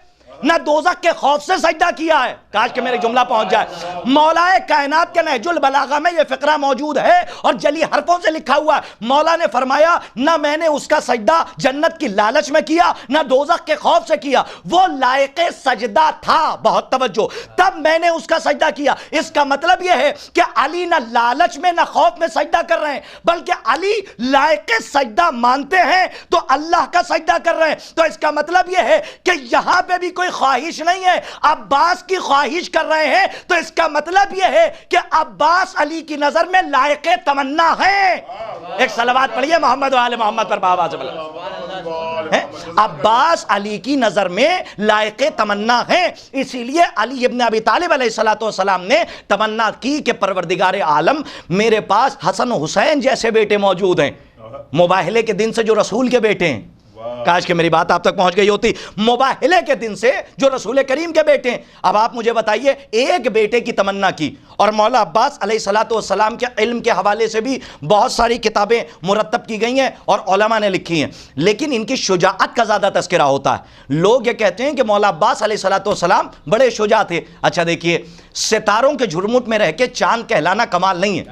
نہ دوزخ کے خوف سے سجدہ کیا ہے۔ کاش کہ میرے جملہ پہنچ جائے۔ مولا کائنات کے نہج البلاغہ میں یہ فقرہ موجود ہے اور جلی حرفوں سے لکھا ہوا ہے۔ مولا نے فرمایا نہ میں نے اس کا سجدہ جنت کی لالچ میں کیا، نہ دوزخ کے خوف سے کیا، وہ لائق سجدہ تھا، بہت توجہ، تب میں نے اس کا سجدہ کیا۔ اس کا مطلب یہ ہے کہ علی نہ لالچ میں نہ خوف میں سجدہ کر رہے ہیں، بلکہ علی لائق سجدہ مانتے ہیں تو اللہ کا سجدہ کر رہے ہیں۔ تو اس کا مطلب یہ ہے کہ یہاں پہ بھی کوئی خواہش نہیں ہے، عباس کی خواہش کر رہے ہیں، تو اس کا مطلب یہ ہے کہ عباس علی کی نظر میں لائق تمنا ہے۔ ایک صلوات پڑھیے محمد و آل محمد پر بآواز بلند۔ عباس علی کی نظر میں لائق تمنا ہے، اسی لیے علی ابن ابی طالب علیہ السلام نے تمنا کی کہ پروردگار عالم میرے پاس حسن و حسین جیسے بیٹے موجود ہیں، مباہلے کے دن سے جو رسول کے بیٹے ہیں۔ کاش کہ میری بات آپ تک پہنچ گئی ہوتی۔ مباہلے کے دن سے جو رسول کریم کے بیٹے ہیں۔ اب آپ مجھے بتائیے، ایک بیٹے کی تمنا کی، اور مولا عباس علیہ السلام کے علم کے حوالے سے بھی بہت ساری کتابیں مرتب کی گئی ہیں اور علماء نے لکھی ہیں، لیکن ان کی شجاعت کا زیادہ تذکرہ ہوتا ہے۔ لوگ یہ کہتے ہیں کہ مولا عباس علیہ السلام بڑے شجاع تھے۔ اچھا دیکھیے، ستاروں کے جھرمٹ میں رہ کے چاند کہلانا کمال نہیں ہے،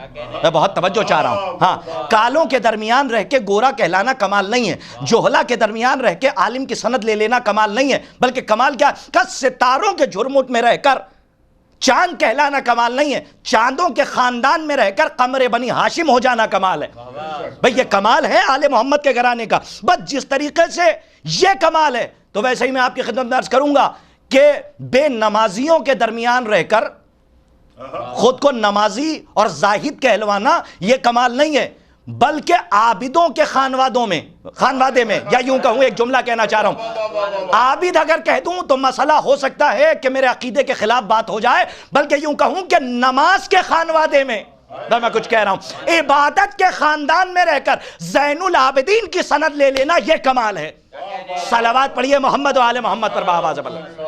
میں بہت توجہ چاہ رہا ہوں۔ ہاں، کالوں کے درمیان رہ کے گورا کہلانا کمال نہیں ہے، جوہلا کے درمیان رہ کے عالم کی سند لے لینا کمال نہیں ہے، بلکہ کمال کیا ہے کہ ستاروں کے جھرمٹ میں رہ کر چاند کہلانا کمال نہیں ہے، چاندوں کے خاندان میں رہ کر قمر بنی ہاشم ہو جانا کمال ہے۔ بھئی یہ کمال ہے آل محمد کے گھرانے کا۔ بس جس طریقے سے یہ کمال ہے تو ویسے ہی میں آپ کی خدمت میں عرض کروں گا کہ بے نمازیوں کے درمیان رہ کر خود کو نمازی اور زاہد کہلوانا یہ کمال نہیں ہے، بلکہ عابدوں کے خانوادے میں، یا یوں کہوں، ایک جملہ کہنا چاہ رہا ہوں، عابد اگر کہہ دوں تو مسئلہ ہو سکتا ہے کہ میرے عقیدے کے خلاف بات ہو جائے، بلکہ یوں کہوں کہ نماز کے خانوادے میں میں کچھ کہہ رہا ہوں، عبادت کے خاندان میں رہ کر زین العابدین کی سند لے لینا یہ کمال ہے۔ صلوات پڑھیے محمد و آل محمد پر بآواز بلند۔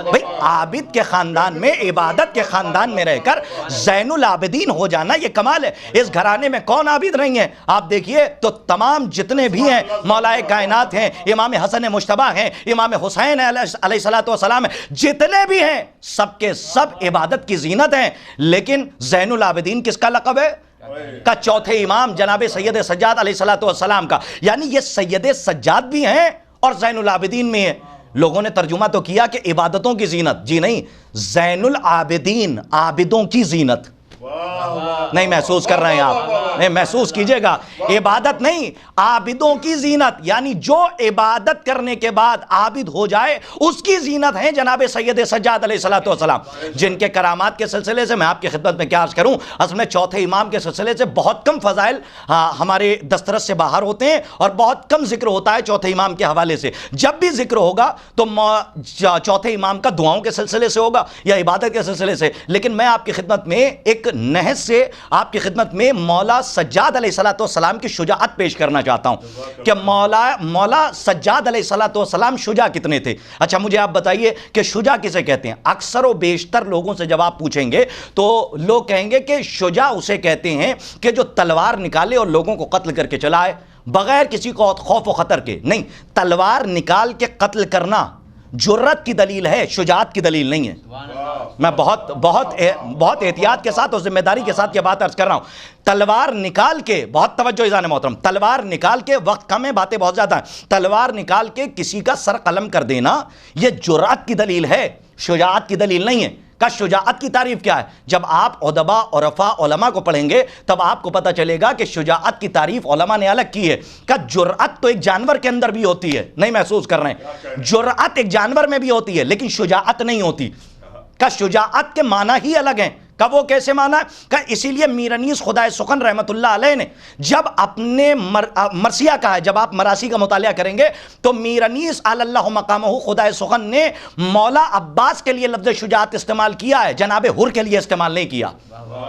بھئی عابد کے خاندان میں، عبادت کے خاندان میں رہ کر زین العابدین ہو جانا یہ کمال ہے۔ اس گھرانے میں کون عابد نہیں ہے؟ آپ دیکھیے تو تمام جتنے بھی ہیں، مولا کائنات ہیں، امام حسن مجتبیٰ ہیں، امام حسین علیہ السلام ہیں، جتنے بھی ہیں سب کے سب عبادت کی زینت ہیں، لیکن زین العابدین کس کا لقب ہے؟ کا چوتھے امام جناب سید سجاد علیہ السلام کا، یعنی یہ سید سجاد بھی ہیں اور زین العابدین میں ہیں۔ لوگوں نے ترجمہ تو کیا کہ عبادتوں کی زینت، جی نہیں، زین العابدین، عابدوں کی زینت۔ نہیں محسوس کر رہے ہیں آپ؟ محسوس کیجئے گا، عبادت نہیں، عابدوں کی زینت، یعنی جو عبادت کرنے کے بعد عابد ہو جائے اس کی زینت ہیں جناب سید سجاد علیہ السلام، جن کے کرامات کے سلسلے سے میں آپ کی خدمت میں کیا عرض کروں، اصل میں چوتھے امام کے سلسلے سے بہت کم فضائل ہمارے دسترس سے باہر ہوتے ہیں اور بہت کم ذکر ہوتا ہے چوتھے امام کے حوالے سے. جب بھی ذکر ہوگا تو چوتھے امام کا دعاؤں کے سلسلے سے ہوگا یا عبادت کے سلسلے سے. لیکن میں آپ کی خدمت میں ایک نحس سے آپ کی خدمت میں مولا سجاد علیہ السلام کی شجاعت پیش کرنا چاہتا ہوں کہ مولا سجاد علیہ السلام شجاع کتنے تھے. اچھا مجھے آپ بتائیے کہ شجاع کسے کہتے ہیں؟ اکثر و بیشتر لوگوں سے جب آپ پوچھیں گے تو لوگ کہیں گے کہ شجاع اسے کہتے ہیں کہ جو تلوار نکالے اور لوگوں کو قتل کر کے چلائے بغیر کسی کو خوف و خطر کے. نہیں، تلوار نکال کے قتل کرنا جرت کی دلیل ہے، شجاعت کی دلیل نہیں ہے. میں بہت احتیاط کے ساتھ اور ذمہ داری کے ساتھ یہ بات عرض کر رہا ہوں. تلوار نکال کے، بہت توجہ عزیزان محترم، تلوار نکال کے، وقت کم ہے باتیں بہت زیادہ ہیں، تلوار نکال کے کسی کا سر قلم کر دینا یہ جرات کی دلیل ہے، شجاعت کی دلیل نہیں ہے. کا شجاعت کی تعریف کیا ہے؟ جب آپ ادبا عرفا علماء کو پڑھیں گے تب آپ کو پتہ چلے گا کہ شجاعت کی تعریف علماء نے الگ کی ہے. کہ جرأت تو ایک جانور کے اندر بھی ہوتی ہے، نہیں محسوس کر رہے ہیں؟ جرأت ایک جانور میں بھی ہوتی ہے لیکن شجاعت نہیں ہوتی. کہ شجاعت کے معنی ہی الگ ہیں. کہ وہ کیسے معنی ہے؟ کہ اسی لیے میرنیس خدائے سخن رحمت اللہ علیہ نے جب اپنے مرثیہ کہا ہے، جب آپ مراسی کا مطالعہ کریں گے تو میرنیس علی اللہ مقامہ خدائے سخن نے مولا عباس کے لیے لفظ شجاعت استعمال کیا ہے، جناب حر کے لیے استعمال نہیں کیا.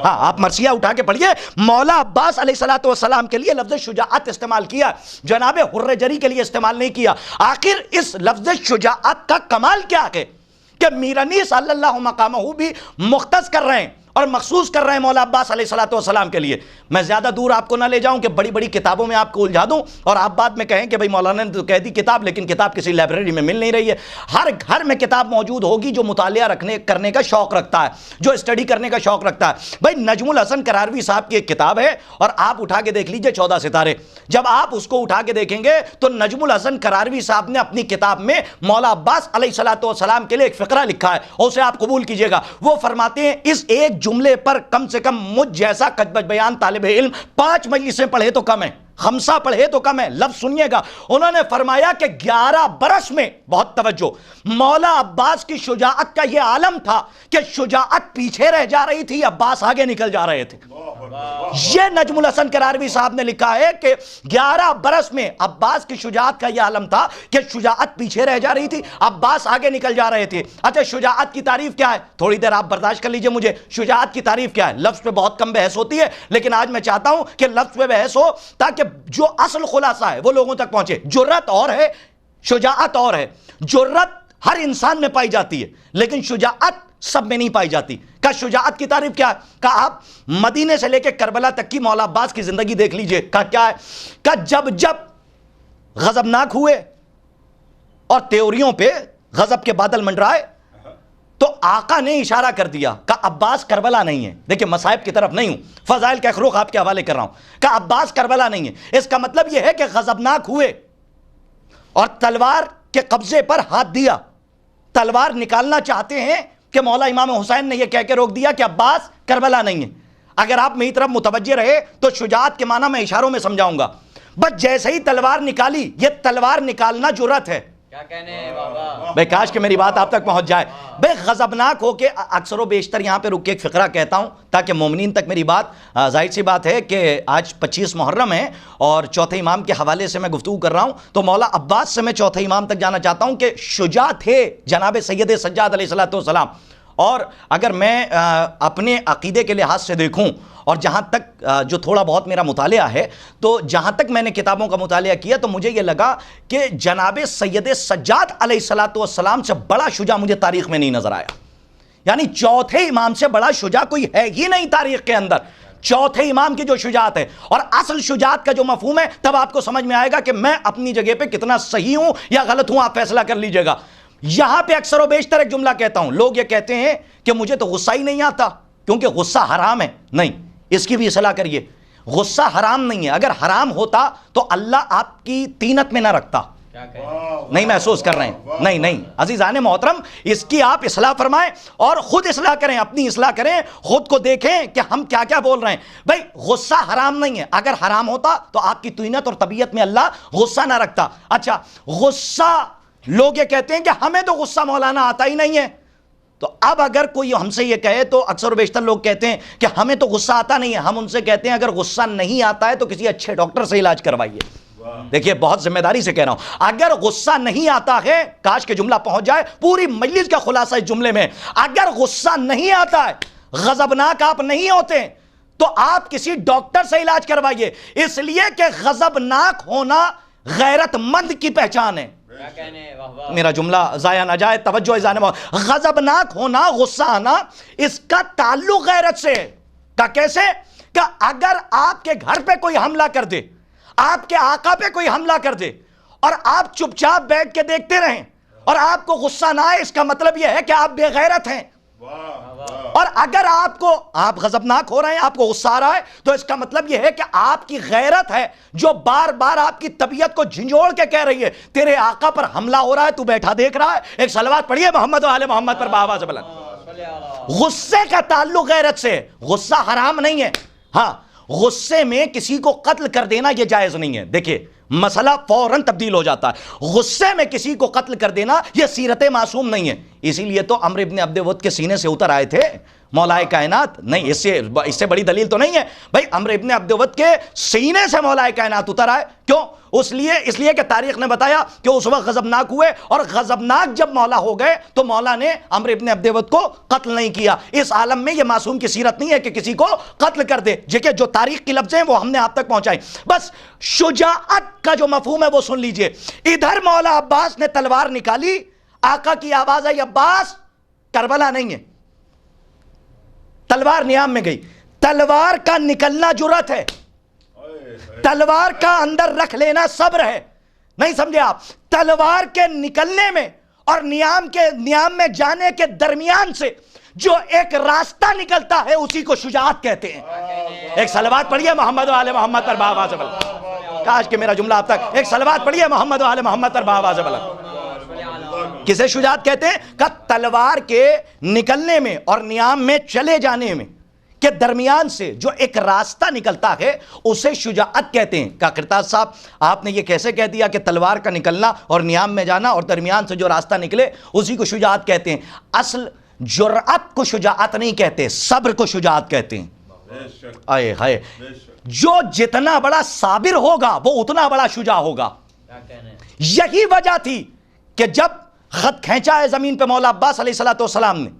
ہاں آپ مرثیہ اٹھا کے پڑھیے، مولا عباس علیہ السلام کے لیے لفظ شجاعت استعمال کیا، جناب حر جری کے لیے استعمال نہیں کیا. آخر اس لفظ شجاعت کا کمال کیا ہے کہ میرنی صلی اللہ مقامہ بھی مختص کر رہے ہیں اور مخصوص کر رہے ہیں مولا عباس علیہ السلام کے لیے. میں زیادہ دور آپ کو نہ لے جاؤں کہ بڑی بڑی کتابوں میں آپ کو الجھا دوں اور آپ بعد میں کہیں کہ بھئی مولانا نے تو کہہ دی کتاب، لیکن کتاب کسی لائبریری میں مل نہیں رہی ہے. ہر گھر میں کتاب موجود ہوگی جو مطالعہ کرنے کا شوق رکھتا ہے، جو اسٹڈی کرنے کا شوق رکھتا ہے. بھئی نجم الحسن کراروی صاحب کی ایک کتاب ہے اور آپ اٹھا کے دیکھ لیجئے 14 ستارے. جب آپ اس کو اٹھا کے دیکھیں گے تو نجم الحسن کراروی صاحب نے اپنی کتاب میں مولا عباس علیہ السلام کے لیے ایک فقرہ لکھا ہے اور اسے آپ قبول کیجئے گا. وہ فرماتے ہیں اس ایک جملے پر کم سے کم مجھ جیسا کجبج بیان طالب علم 5 مجلسیں پڑھے تو کم ہے، 5 پڑھے تو کم ہے. لفظ سنیے گا، انہوں نے فرمایا کہ 11 برس میں، بہت توجہ، مولا عباس کی شجاعت کا یہ عالم تھا کہ شجاعت پیچھے رہ جا رہی تھی، عباس آگے نکل جا رہے تھے. یہ نجم الحسن کراروی صاحب نے لکھا ہے کہ 11 برس میں عباس کی شجاعت کا یہ عالم تھا کہ شجاعت پیچھے رہ جا رہی تھی، عباس آگے نکل جا رہے تھے. اچھا شجاعت کی تعریف کیا ہے؟ تھوڑی دیر آپ برداشت کر لیجئے مجھے. شجاعت کی تعریف کیا ہے؟ لفظ پہ بہت کم بحث ہوتی ہے لیکن آج میں چاہتا ہوں کہ لفظ پہ بحث ہو تاکہ جو اصل خلاصہ ہے وہ لوگوں تک پہنچے. جرات اور ہے، شجاعت اور ہے. جرات ہر انسان میں پائی جاتی ہے لیکن شجاعت سب میں نہیں پائی جاتی. کہ شجاعت کی تعریف کیا ہے؟ کہ آپ مدینے سے لے کے کربلا تک کی مولا عباس کی زندگی دیکھ لیجئے. کہ کیا ہے؟ کہ جب غضبناک ہوئے اور تیوریوں پہ غضب کے بادل منڈرائے تو آقا نے اشارہ کر دیا کہ عباس کربلا نہیں ہے. دیکھیں مصائب کی طرف نہیں ہوں، فضائل کا ایک رخ آپ کے حوالے کر رہا ہوں. کہ عباس کربلا نہیں ہے، اس کا مطلب یہ ہے کہ غضبناک ہوئے اور تلوار کے قبضے پر ہاتھ دیا، تلوار نکالنا چاہتے ہیں کہ مولا امام حسین نے یہ کہہ کے روک دیا کہ عباس کربلا نہیں ہے. اگر آپ میری طرف متوجہ رہے تو شجاعت کے معنی میں اشاروں میں سمجھاؤں گا. بس جیسے ہی تلوار نکالی، یہ تلوار نکالنا جرات ہے. کیا کہنے ہیں بابا؟ بھئی کاش کہ میری بات آپ تک پہنچ جائے. بھئی غضبناک ہو کے اکثر و بیشتر یہاں پہ رک کے ایک فقرہ کہتا ہوں تاکہ مومنین تک میری بات، ظاہر سی بات ہے کہ آج 25 محرم ہے اور چوتھے امام کے حوالے سے میں گفتگو کر رہا ہوں تو مولا عباس سے میں چوتھے امام تک جانا چاہتا ہوں کہ شجاع تھے جناب سید سجاد علیہ السلام. اور اگر میں اپنے عقیدے کے لحاظ سے دیکھوں اور جہاں تک جو تھوڑا بہت میرا مطالعہ ہے تو جہاں تک میں نے کتابوں کا مطالعہ کیا تو مجھے یہ لگا کہ جناب سید سجاد علیہ السلام سے بڑا شجاع مجھے تاریخ میں نہیں نظر آیا. یعنی چوتھے امام سے بڑا شجاع کوئی ہے ہی نہیں تاریخ کے اندر. چوتھے امام کی جو شجاعت ہے اور اصل شجاعت کا جو مفہوم ہے تب آپ کو سمجھ میں آئے گا کہ میں اپنی جگہ پہ کتنا صحیح ہوں یا غلط ہوں، آپ فیصلہ کر لیجئے گا. یہاں پہ اکثر و بیشتر ایک جملہ کہتا ہوں، لوگ یہ کہتے ہیں کہ مجھے تو غصہ ہی نہیں آتا کیونکہ غصہ حرام ہے. نہیں، اس کی بھی اصلاح کریے. غصہ حرام نہیں ہے. اگر حرام ہوتا تو اللہ آپ کی طینت میں نہ رکھتا. نہیں محسوس کر رہے ہیں؟ نہیں عزیزان محترم، اس کی آپ اصلاح فرمائیں اور خود اصلاح کریں، اپنی اصلاح کریں، خود کو دیکھیں کہ ہم کیا کیا بول رہے ہیں۔ بھائی غصہ حرام نہیں ہے، اگر حرام ہوتا تو آپ کی طینت اور طبیعت میں اللہ غصہ نہ رکھتا۔ اچھا غصہ، لوگ یہ کہتے ہیں کہ ہمیں تو غصہ مولانا آتا ہی نہیں ہے، تو اب اگر کوئی ہم سے یہ کہے تو اکثر و بیشتر لوگ کہتے ہیں کہ ہمیں تو غصہ آتا نہیں ہے، ہم ان سے کہتے ہیں اگر غصہ نہیں آتا ہے تو کسی اچھے ڈاکٹر سے علاج کروائیے۔ دیکھیے بہت ذمہ داری سے کہہ رہا ہوں، اگر غصہ نہیں آتا ہے، کاش کہ جملہ پہنچ جائے، پوری مجلس کا خلاصہ اس جملے میں، اگر غصہ نہیں آتا ہے، غضبناک آپ نہیں ہوتے تو آپ کسی ڈاکٹر سے علاج کروائیے، اس لیے کہ غضبناک ہونا غیرت مند کی پہچان ہے۔ میرا جملہ ضائع نہ جائے، توجہ ازانے میں، غضبناک ہونا، غصہ آنا، اس کا تعلق غیرت سے ہے۔ کہ کیسے؟ کہ اگر آپ کے گھر پہ کوئی حملہ کر دے، آپ کے آقا پہ کوئی حملہ کر دے اور آپ چپ چاپ بیٹھ کے دیکھتے رہیں اور آپ کو غصہ نہ آئے، اس کا مطلب یہ ہے کہ آپ بے غیرت ہیں۔ اور اگر آپ غضبناک ہو رہے ہیں، آپ کو غصہ آ رہا ہے، تو اس کا مطلب یہ ہے کہ آپ کی غیرت ہے جو بار بار آپ کی طبیعت کو جھنجھوڑ کے کہہ رہی ہے تیرے آقا پر حملہ ہو رہا ہے، تو بیٹھا دیکھ رہا ہے۔ ایک صلوات پڑھیے محمد و آل محمد پر بآواز بلند۔ غصے کا تعلق غیرت سے ہے، غصہ حرام نہیں ہے۔ ہاں غصے میں کسی کو قتل کر دینا یہ جائز نہیں ہے۔ دیکھیے مسئلہ فوراً تبدیل ہو جاتا ہے، غصے میں کسی کو قتل کر دینا یہ سیرت معصوم نہیں ہے۔ اسی لیے تو عمرو ابن عبد ود کے سینے سے اتر آئے تھے مولائے کائنات، نہیں اس سے بڑی دلیل تو نہیں ہے بھائی، عمرو ابن عبد ود کے سینے سے مولائے کائنات اتر آئے، کیوں؟ اس لیے کہ تاریخ نے بتایا کہ اس وقت غضبناک ہوئے، اور غضبناک جب مولا ہو گئے تو مولا نے عمرو ابن عبد ود کو قتل نہیں کیا۔ اس عالم میں یہ معصوم کی سیرت نہیں ہے کہ کسی کو قتل کر دے، جو تاریخ کی لفظیں ہیں وہ ہم نے آپ تک پہنچائی۔ بس شجاعت کا جو مفہوم ہے وہ سن لیجئے، ادھر مولا عباس نے تلوار نکالی، آقا کی آواز ہے عباس، کربلا نہیں ہے، تلوار نیام میں گئی۔ تلوار کا نکلنا جرأت ہے، تلوار کا اندر رکھ لینا صبر ہے، نہیں سمجھے آپ؟ تلوار کے نکلنے میں اور نیام میں جانے کے درمیان سے جو ایک راستہ نکلتا ہے اسی کو شجاعت کہتے ہیں۔ ایک صلوات پڑھیے محمد و آل محمد پر بآواز بلند۔ کاش کہ میرا جملہ آپ تک، ایک صلوات پڑھیے محمد و آل محمد پر بآواز بلند۔ کسے شجاعت کہتے ہیں؟ کہ تلوار کے نکلنے میں اور نیام میں چلے جانے میں کے درمیان سے جو ایک راستہ نکلتا ہے اسے شجاعت کہتے ہیں۔ کہ کرتاز صاحب آپ نے یہ کیسے کہہ دیا کہ تلوار کا نکلنا اور نیام میں جانا اور درمیان سے جو راستہ نکلے اسی کو شجاعت کہتے ہیں؟ اصل جرأت کو شجاعت نہیں کہتے، صبر کو شجاعت کہتے ہیں۔ آئے ہائے، جو جتنا بڑا صابر ہوگا وہ اتنا بڑا شجاع ہوگا۔ یہی وجہ تھی کہ جب خط کھینچا ہے زمین پہ مولا عباس علیہ السلام نے،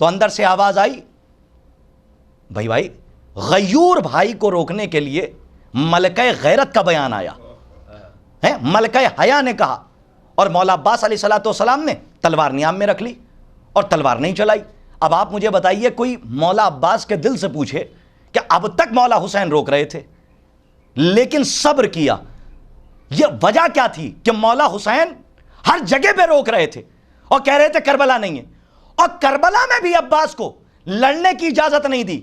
تو اندر سے آواز آئی، بھائی غیور بھائی کو روکنے کے لیے ملکہ غیرت کا بیان آیا ہے، ملکہ حیا نے کہا، اور مولا عباس علیہ السلام نے تلوار نیام میں رکھ لی اور تلوار نہیں چلائی۔ اب آپ مجھے بتائیے، کوئی مولا عباس کے دل سے پوچھے کہ اب تک مولا حسین روک رہے تھے لیکن صبر کیا، یہ وجہ کیا تھی کہ مولا حسین ہر جگہ پہ روک رہے تھے اور کہہ رہے تھے کربلا نہیں ہے، اور کربلا میں بھی عباس کو لڑنے کی اجازت نہیں دی۔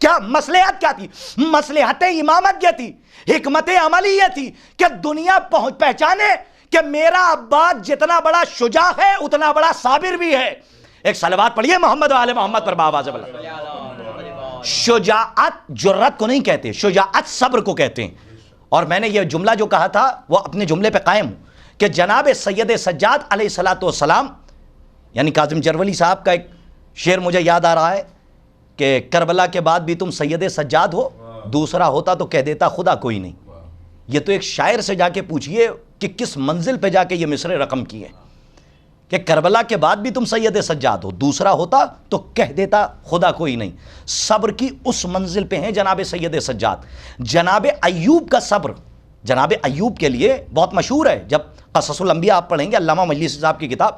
کیا مصلحت کیا تھی؟ مصلحت امامت یہ تھی، حکمت عملی یہ تھی کہ دنیا پہچانے کہ میرا عباس جتنا بڑا شجاع ہے اتنا بڑا صابر بھی ہے۔ ایک صلوات پڑھیے محمد و آل محمد پر بآواز بلند۔ شجاعت جرأت کو نہیں کہتے، شجاعت صبر کو کہتے ہیں۔ اور میں نے یہ جملہ جو کہا تھا وہ اپنے جملے پہ قائم ہوں کہ جناب سید سجاد علیہ السلام، یعنی کاظم جرولی صاحب کا ایک شعر مجھے یاد آ رہا ہے کہ کربلا کے بعد بھی تم سید سجاد ہو، دوسرا ہوتا تو کہہ دیتا خدا کوئی نہیں۔ یہ تو ایک شاعر سے جا کے پوچھئے کہ کس منزل پہ جا کے یہ مصرے رقم کیے کہ کربلا کے بعد بھی تم سید سجاد ہو، دوسرا ہوتا تو کہہ دیتا خدا کوئی نہیں۔ صبر کی اس منزل پہ ہیں جناب سید سجاد۔ جناب ایوب کا صبر، جناب ایوب کے لیے بہت مشہور ہے، جب قصص الانبیاء آپ پڑھیں گے، علامہ مجلسی صاحب کی کتاب،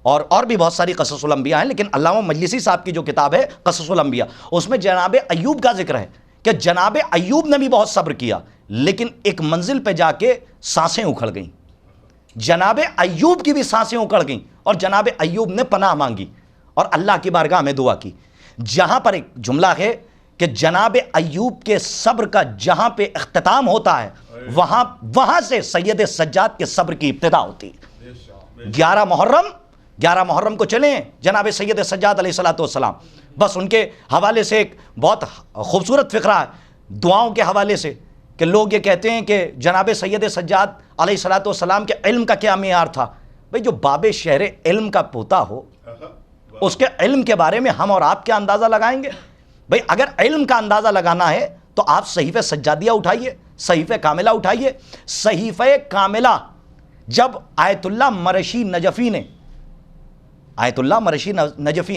اور بھی بہت ساری قصص الانبیاء ہیں، لیکن علامہ مجلسی صاحب کی جو کتاب ہے قصص الانبیاء، اس میں جناب ایوب کا ذکر ہے کہ جناب ایوب نے بھی بہت صبر کیا، لیکن ایک منزل پہ جا کے سانسیں اکھڑ گئیں، جناب ایوب کی بھی سانسیں اکھڑ گئیں، اور جناب ایوب نے پناہ مانگی اور اللہ کی بارگاہ میں دعا کی، جہاں پر ایک جملہ ہے کہ جناب ایوب کے صبر کا جہاں پہ اختتام ہوتا ہے وہاں سے سید سجاد کے صبر کی ابتدا ہوتی ہے۔ 11 محرم کو چلیں جناب سید سجاد علیہ الصلوۃ والسلام، بس ان کے حوالے سے ایک بہت خوبصورت فقرہ ہے دعاؤں کے حوالے سے، کہ لوگ یہ کہتے ہیں کہ جناب سید سجاد علیہ الصلوۃ والسلام کے علم کا کیا معیار تھا؟ بھئی جو باب شہر علم کا پوتا ہو اس کے علم کے بارے میں ہم اور آپ کیا اندازہ لگائیں گے؟ بھئی اگر علم کا اندازہ لگانا ہے تو آپ صحیفہ سجادیہ اٹھائیے، صحیفہ کاملہ اٹھائیے۔ صحیفہ کاملہ جب آیت اللہ مرشی نجفی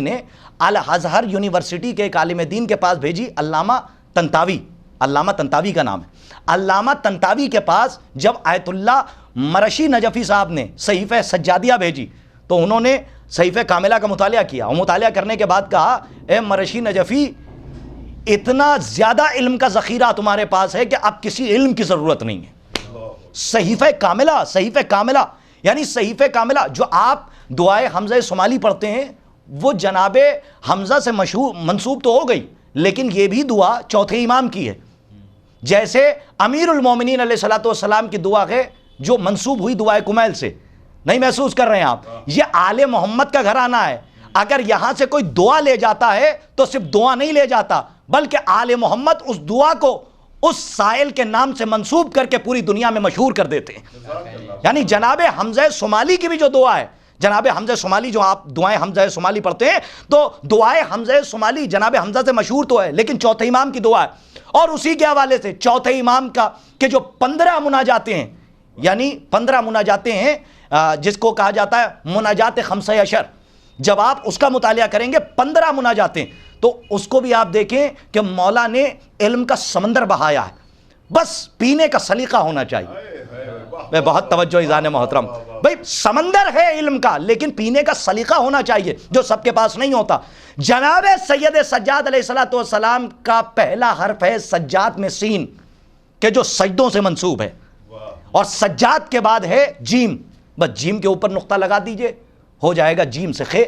نے الازہر یونیورسٹی کے ایک عالم دین کے پاس بھیجی، علامہ طنطاوی کا نام ہے، علامہ طنطاوی کے پاس جب آیت اللہ مرشی نجفی صاحب نے صحیفہ سجادیہ بھیجی تو انہوں نے صحیفہ کاملہ کا مطالعہ کیا، اور مطالعہ کرنے کے بعد کہا اے مرشی نجفی اتنا زیادہ علم کا ذخیرہ تمہارے پاس ہے کہ اب کسی علم کی ضرورت نہیں ہے۔ صحیفہ کاملہ یعنی صحیفہ کاملہ جو آپ دعائے حمزہ شمالی پڑھتے ہیں وہ جناب حمزہ سے منسوب تو ہو گئی، لیکن یہ بھی دعا چوتھے امام کی ہے، جیسے امیر المومنین علیہ الصلوۃ والسلام کی دعا ہے جو منسوب ہوئی دعائے کمیل سے۔ نہیں محسوس کر رہے ہیں آپ؟ یہ آل محمد کا گھرانہ ہے، اگر یہاں سے کوئی دعا لے جاتا ہے تو صرف دعا نہیں لے جاتا بلکہ آل محمد اس دعا کو اس سائل کے نام سے منسوب کر کے پوری دنیا میں مشہور کر دیتے ہیں۔ یعنی جناب حمزہ شمالی کی بھی جو دعا ہے، جناب حمزہ شمالی جو آپ دعائیں حمزہ شمالی پڑھتے ہیں تو دعائے حمزہ شمالی جناب حمزہ سے مشہور تو ہے لیکن چوتھے امام کی دعا ہے، اور اسی کے حوالے سے چوتھے امام کا کہ جو 15 مناجاتیں ہیں، یعنی 15 مناجاتیں ہیں جس کو کہا جاتا ہے مناجات 15، جب آپ اس کا مطالعہ کریں گے 15 مناجاتیں، تو اس کو بھی آپ دیکھیں کہ مولا نے علم کا سمندر بہایا ہے، بس پینے کا سلیقہ ہونا چاہیے۔ بہت توجہ ایزان محترم، بھئی سمندر ہے علم کا لیکن پینے کا سلیقہ ہونا چاہیے جو سب کے پاس نہیں ہوتا۔ جناب سید سجاد علیہ الصلوۃ والسلام کا پہلا حرف ہے سجاد میں سین کہ جو سجدوں سے منسوب ہے، اور سجاد کے بعد ہے جیم، بس جیم کے اوپر نقطہ لگا دیجئے ہو جائے گا جیم سے خے۔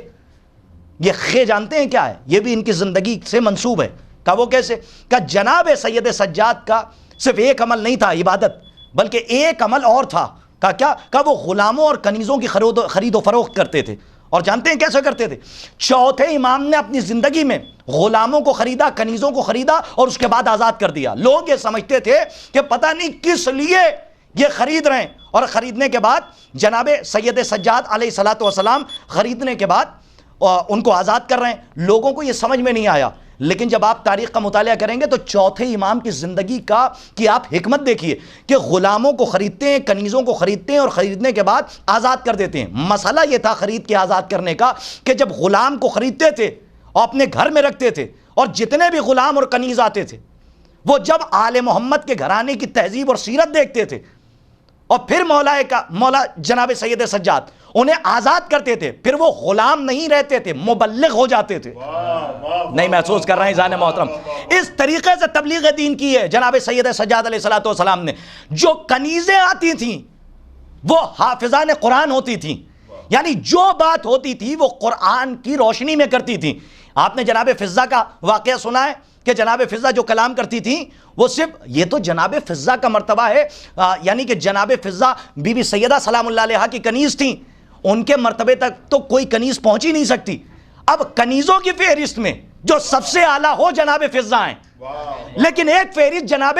یہ خے جانتے ہیں کیا ہے؟ یہ بھی ان کی زندگی سے منسوب ہے۔ کہ وہ کیسے؟ کہ جناب سید سجاد کا صرف ایک عمل نہیں تھا عبادت، بلکہ ایک عمل اور تھا۔ کہ کیا؟ کہ وہ غلاموں اور کنیزوں کی خرید و فروخت کرتے تھے، اور جانتے ہیں کیسے کرتے تھے؟ چوتھے امام نے اپنی زندگی میں غلاموں کو خریدا، کنیزوں کو خریدا اور اس کے بعد آزاد کر دیا۔ لوگ یہ سمجھتے تھے کہ پتہ نہیں کس لیے یہ خرید رہے ہیں، اور خریدنے کے بعد جناب سید سجاد علیہ الصلوۃ والسلام خریدنے کے بعد ان کو آزاد کر رہے ہیں۔ لوگوں کو یہ سمجھ میں نہیں آیا، لیکن جب آپ تاریخ کا مطالعہ کریں گے تو چوتھے امام کی زندگی کی آپ حکمت دیکھیے کہ غلاموں کو خریدتے ہیں، کنیزوں کو خریدتے ہیں، اور خریدنے کے بعد آزاد کر دیتے ہیں۔ مسئلہ یہ تھا خرید کے آزاد کرنے کا کہ جب غلام کو خریدتے تھے اور اپنے گھر میں رکھتے تھے، اور جتنے بھی غلام اور کنیز آتے تھے وہ جب آل محمد کے گھرانے کی تہذیب اور سیرت دیکھتے تھے اور پھر مولا جناب سید سجاد انہیں آزاد کرتے تھے، پھر وہ غلام نہیں رہتے تھے، مبلغ ہو جاتے تھے۔ نہیں محسوس کر رہے ہیں ذہن محترم؟ اس طریقے سے تبلیغ دین کی ہے جناب سید سجاد علیہ الصلوۃ والسلام نے۔ جو کنیزیں آتی تھیں وہ حافظان قرآن ہوتی تھیں، یعنی جو بات ہوتی تھی وہ قرآن کی روشنی میں کرتی تھیں۔ آپ نے جناب فضہ کا واقعہ سنا ہے کہ جناب فضہ جو کلام کرتی تھیں وہ صرف یہ تو جناب فضہ کا مرتبہ ہے، یعنی کہ جناب فضہ بی بی سیدہ سلام اللہ علیہا کی کنیز تھیں، ان کے مرتبے تک تو کوئی کنیز پہنچ ہی نہیں سکتی۔ اب کنیزوں کی فہرست میں جو سب سے اعلیٰ ہو جناب فضہ ہیں، لیکن ایک فہرست جناب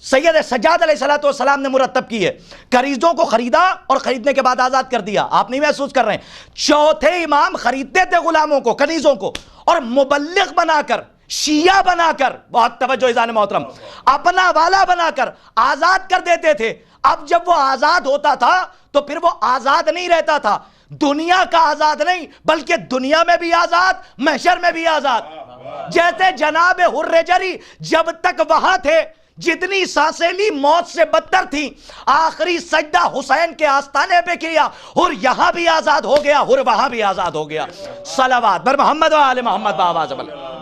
سید سجاد علیہ الصلوۃ والسلام نے مرتب کی ہے۔ کنیزوں کو خریدا اور خریدنے کے بعد آزاد کر دیا۔ آپ نہیں محسوس کر رہے ہیں؟ چوتھے امام خریدتے تھے غلاموں کو، کنیزوں کو، اور مبلغ بنا کر، شیعہ بنا کر، بہت توجہ اذان محترم، اپنا والا بنا کر آزاد کر دیتے تھے۔ اب جب وہ آزاد ہوتا تھا تو پھر وہ آزاد نہیں رہتا تھا، دنیا کا آزاد نہیں بلکہ دنیا میں بھی آزاد، محشر میں بھی آزاد۔ جیسے جناب حر جری جب تک وہاں تھے، جتنی سانسیں لی موت سے بدتر تھی، آخری سجدہ حسین کے آستانے پہ کیا، حر یہاں بھی آزاد ہو گیا، حر وہاں بھی آزاد ہو گیا۔ صلوات بر محمد و آل محمد بآواز بلند۔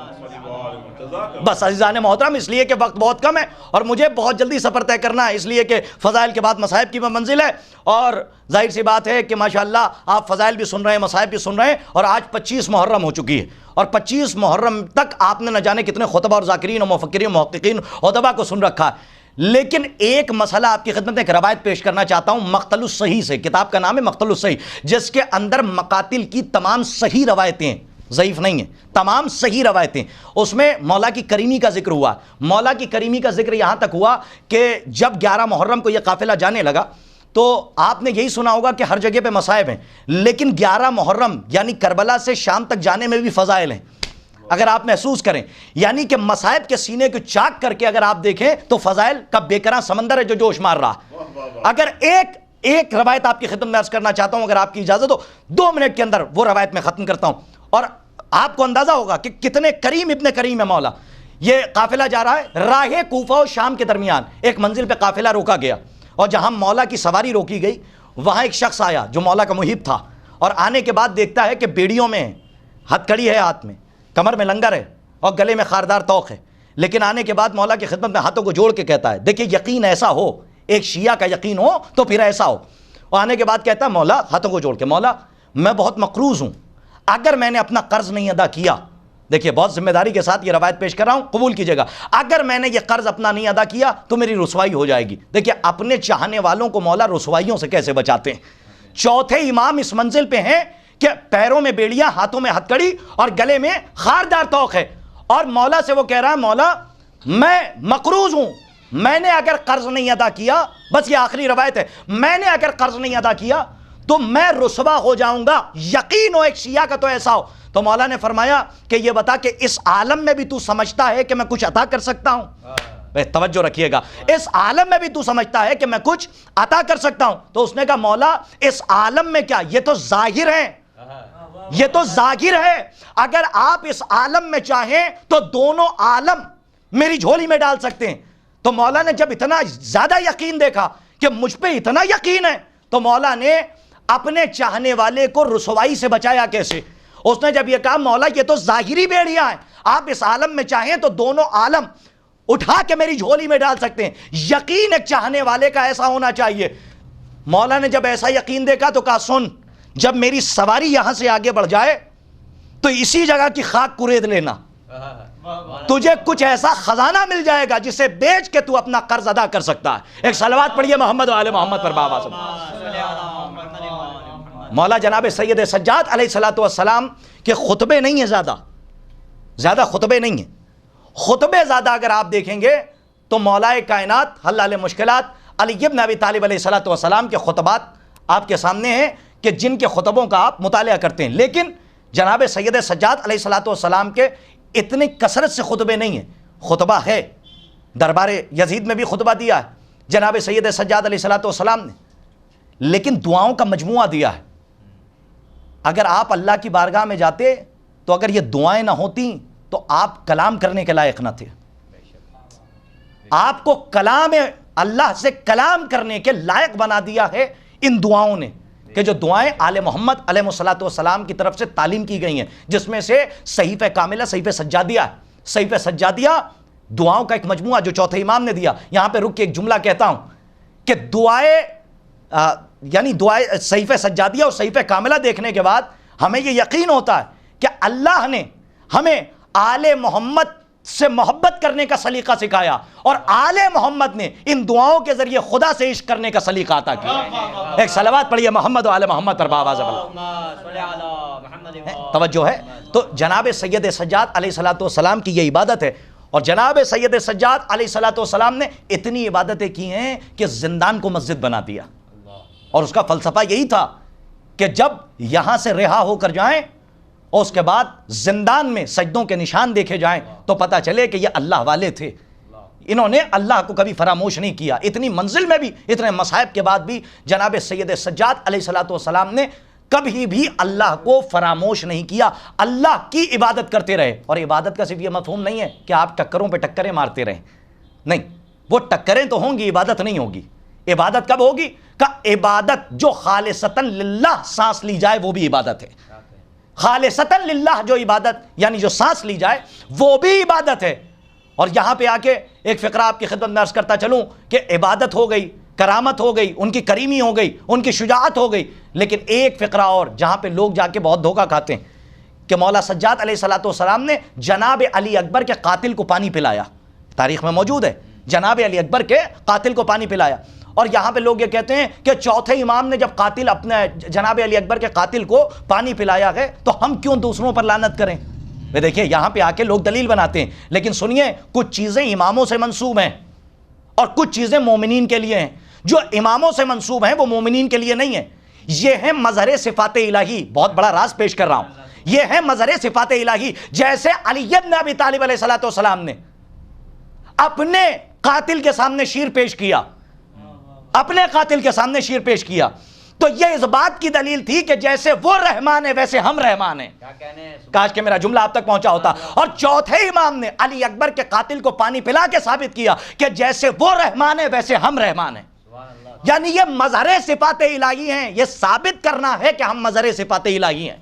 بس عزیزان محترم، اس لیے کہ وقت بہت کم ہے اور مجھے بہت جلدی سفر طے کرنا ہے، اس لیے کہ فضائل کے بعد مصائب کی منزل ہے، اور ظاہر سی بات ہے کہ ماشاءاللہ آپ فضائل بھی سن رہے ہیں، مصائب بھی سن رہے ہیں، اور آج 25 محرم ہو چکی ہے، اور 25 محرم تک آپ نے نہ جانے کتنے خطبہ اور ذاکرین اور مفکرین اور محققین ادبا کو سن رکھا ہے۔ لیکن ایک مسئلہ آپ کی خدمت میں، ایک روایت پیش کرنا چاہتا ہوں مقتل الصحیح سے، کتاب کا نام ہے مقتل الصحیح، جس کے اندر مقاتل کی تمام صحیح روایتیں ہیں، ضعیف نہیں ہیں، تمام صحیح روایتیں۔ اس میں مولا کی کریمی کا ذکر ہوا، مولا کی کریمی کا ذکر یہاں تک ہوا کہ جب 11 محرم کو یہ قافلہ جانے لگا تو آپ نے یہی سنا ہوگا کہ ہر جگہ پہ مصائب ہیں، لیکن 11 محرم یعنی کربلا سے شام تک جانے میں بھی فضائل ہیں، اگر آپ محسوس کریں، یعنی کہ مصائب کے سینے کو چاک کر کے اگر آپ دیکھیں تو فضائل کا بے کران سمندر ہے جو جوش مار رہا۔ اگر ایک روایت آپ کی خدمت میں عرض کرنا چاہتا ہوں، اگر آپ کی اجازت ہو 2 منٹ کے اندر وہ روایت میں ختم کرتا ہوں، اور آپ کو اندازہ ہوگا کہ کتنے کریم ابن کریم ہے مولا۔ یہ قافلہ جا رہا ہے، راہ کوفہ و شام کے درمیان ایک منزل پہ قافلہ روکا گیا، اور جہاں مولا کی سواری روکی گئی وہاں ایک شخص آیا جو مولا کا محب تھا، اور آنے کے بعد دیکھتا ہے کہ بیڑیوں میں ہتھ کڑی ہے، ہاتھ میں کمر میں لنگر ہے اور گلے میں خاردار توق ہے، لیکن آنے کے بعد مولا کی خدمت میں ہاتھوں کو جوڑ کے کہتا ہے، دیکھیں یقین ایسا ہو، ایک شیعہ کا یقین ہو تو پھر ایسا ہو۔ اور آنے کے بعد کہتا ہے مولا، ہاتھوں کو جوڑ کے، مولا میں بہت مقروض ہوں، اگر میں نے اپنا قرض نہیں ادا کیا، دیکھیے بہت ذمہ داری کے ساتھ یہ روایت پیش کر رہا ہوں، قبول کیجئے گا، اگر میں نے یہ قرض اپنا نہیں ادا کیا تو میری رسوائی ہو جائے گی۔ دیکھیے اپنے چاہنے والوں کو مولا رسوائیوں سے کیسے بچاتے ہیں۔ چوتھے امام اس منزل پہ ہیں کہ پیروں میں بیڑیاں، ہاتھوں میں ہتھکڑی اور گلے میں خاردار توق ہے، اور مولا سے وہ کہہ رہا ہے مولا میں مقروض ہوں، میں نے اگر قرض نہیں ادا کیا، بس یہ آخری روایت ہے، میں نے اگر قرض نہیں ادا کیا تو میں رسوا ہو جاؤں گا، یقین ہو ایک شیعہ کا تو ایسا ہو۔ تو مولا نے فرمایا کہ یہ بتا کہ اس عالم میں بھی تو سمجھتا ہے کہ میں کچھ عطا کر سکتا ہوں؟ توجہ رکھیے گا، اس عالم میں بھی تو سمجھتا ہے کہ میں کچھ عطا کر سکتا ہوں؟ تو اس نے کہا مولا اس عالم میں کیا، یہ تو ظاہر ہے، یہ تو ظاہر ہے، اگر آپ اس عالم میں چاہیں تو دونوں عالم میری جھولی میں ڈال سکتے ہیں۔ تو مولا نے جب اتنا زیادہ یقین دیکھا کہ مجھ پہ اتنا یقین ہے، تو مولا نے اپنے چاہنے والے کو رسوائی سے بچایا کیسے؟ اس نے جب یہ کہا مولا یہ تو ظاہری بیڑیاں ہیں، آپ اس عالم میں چاہیں تو دونوں عالم اٹھا کے میری جھولی میں ڈال سکتے ہیں، یقین ایک چاہنے والے کا ایسا ہونا چاہیے۔ مولا نے جب ایسا یقین دیکھا تو کہا سن، جب میری سواری یہاں سے آگے بڑھ جائے تو اسی جگہ کی خاک کرید لینا، تجھے کچھ ایسا خزانہ مل جائے گا جسے بیچ کے تو اپنا قرض ادا کر سکتا ہے۔ ایک صلوات پڑھیے محمد و آل محمد پر بابا صاحب۔ مولا جناب سید سجاد علیہ السلام کے خطبے نہیں ہیں، زیادہ خطبے نہیں ہیں، خطبے زیادہ اگر آپ دیکھیں گے تو مولا کائنات حل مشکلات علی ابن ابی طالب علیہ السلام کے خطبات آپ کے سامنے ہیں کہ جن کے خطبوں کا آپ مطالعہ کرتے ہیں، لیکن جناب سید سجاد علیہ السلام کے اتنی کثرت سے خطبے نہیں ہیں۔ خطبہ ہے، دربار یزید میں بھی خطبہ دیا ہے جناب سید سجاد علیہ السلام نے، لیکن دعاؤں کا مجموعہ دیا ہے۔ اگر آپ اللہ کی بارگاہ میں جاتے تو اگر یہ دعائیں نہ ہوتی تو آپ کلام کرنے کے لائق نہ تھے، آپ کو کلام اللہ سے کلام کرنے کے لائق بنا دیا ہے ان دعاؤں نے، کہ جو دعائیں آل محمد علیہ السلام کی طرف سے تعلیم کی گئی ہیں، جس میں سے صحیفہ کاملہ، صحیفہ سجادیہ، صحیفہ سجادیہ دعاؤں کا ایک مجموعہ جو چوتھے امام نے دیا۔ یہاں پہ رک کے ایک جملہ کہتا ہوں کہ یعنی دعائے صحیفہ سجادیہ اور صحیفہ کاملہ دیکھنے کے بعد ہمیں یہ یقین ہوتا ہے کہ اللہ نے ہمیں آل محمد سے محبت کرنے کا سلیقہ سکھایا، اور آل محمد نے ان دعاؤں کے ذریعے خدا سے عشق کرنے کا سلیقہ عطا کیا۔ ایک صلوات پڑھیے محمد و آل محمد پر بآواز توجہ ہے۔ تو جناب سید سجاد علیہ السلام کی یہ عبادت ہے، اور جناب سید سجاد علیہ السلام نے اتنی عبادتیں کی ہیں کہ زندان کو مسجد بنا دیا، اور اس کا فلسفہ یہی تھا کہ جب یہاں سے رہا ہو کر جائیں اور اس کے بعد زندان میں سجدوں کے نشان دیکھے جائیں تو پتہ چلے کہ یہ اللہ والے تھے، انہوں نے اللہ کو کبھی فراموش نہیں کیا۔ اتنی منزل میں بھی، اتنے مصائب کے بعد بھی جناب سید سجاد علیہ السلام نے کبھی بھی اللہ کو فراموش نہیں کیا، اللہ کی عبادت کرتے رہے۔ اور عبادت کا صرف یہ مفہوم نہیں ہے کہ آپ ٹکروں پہ ٹکریں مارتے رہیں، نہیں، وہ ٹکریں تو ہوں گی، عبادت نہیں ہوگی۔ عبادت کب ہوگی؟ کہ عبادت جو خالصتاً للہ سانس لی جائے وہ بھی عبادت ہے، خالصتاً للہ جو عبادت یعنی جو سانس لی جائے وہ بھی عبادت ہے. اور یہاں پہ آ کے ایک فقرہ آپ کی خدمت میں عرض کرتا چلوں کہ عبادت ہو گئی، کرامت ہو گئی، ان کی کریمی ہو گئی، ان کی شجاعت ہو گئی، لیکن ایک فقرہ اور جہاں پہ لوگ جا کے بہت دھوکہ کھاتے ہیں کہ مولا سجاد علیہ السلام نے جناب علی اکبر کے قاتل کو پانی پلایا. تاریخ میں موجود ہے جناب علی اکبر کے قاتل کو پانی پلایا. اور یہاں پہ لوگ یہ کہتے ہیں کہ چوتھے امام نے جب قاتل اپنے جناب علی اکبر کے قاتل کو پانی پلایا ہے تو ہم کیوں دوسروں پر لعنت کریں. دیکھیں یہاں پہ آ کے لوگ دلیل بناتے ہیں، لیکن سنیے کچھ چیزیں اماموں سے منسوب ہیں اور کچھ چیزیں مومنین کے لیے ہیں. جو اماموں سے منسوب ہیں وہ مومنین کے لیے نہیں ہیں. یہ ہے مظہر صفات الہی. بہت بڑا راز پیش کر رہا ہوں. یہ ہے مظہر صفات الہی. جیسے علی بن ابی طالب علیہ السلام نے اپنے قاتل کے سامنے شیر پیش کیا، اپنے قاتل کے سامنے شیر پیش کیا، تو یہ اس بات کی دلیل تھی کہ جیسے وہ رحمان ہے ویسے ہم رحمان ہیں. کاش کہ میرا جملہ آپ تک پہنچا ہوتا. اور چوتھے امام نے علی اکبر کے قاتل کو پانی پلا کے ثابت کیا کہ جیسے وہ رحمان ہے ویسے ہم رحمان ہیں. یعنی یہ مظہر صفات الہی ہیں. یہ ثابت کرنا ہے کہ ہم مظہر صفات الہی ہیں.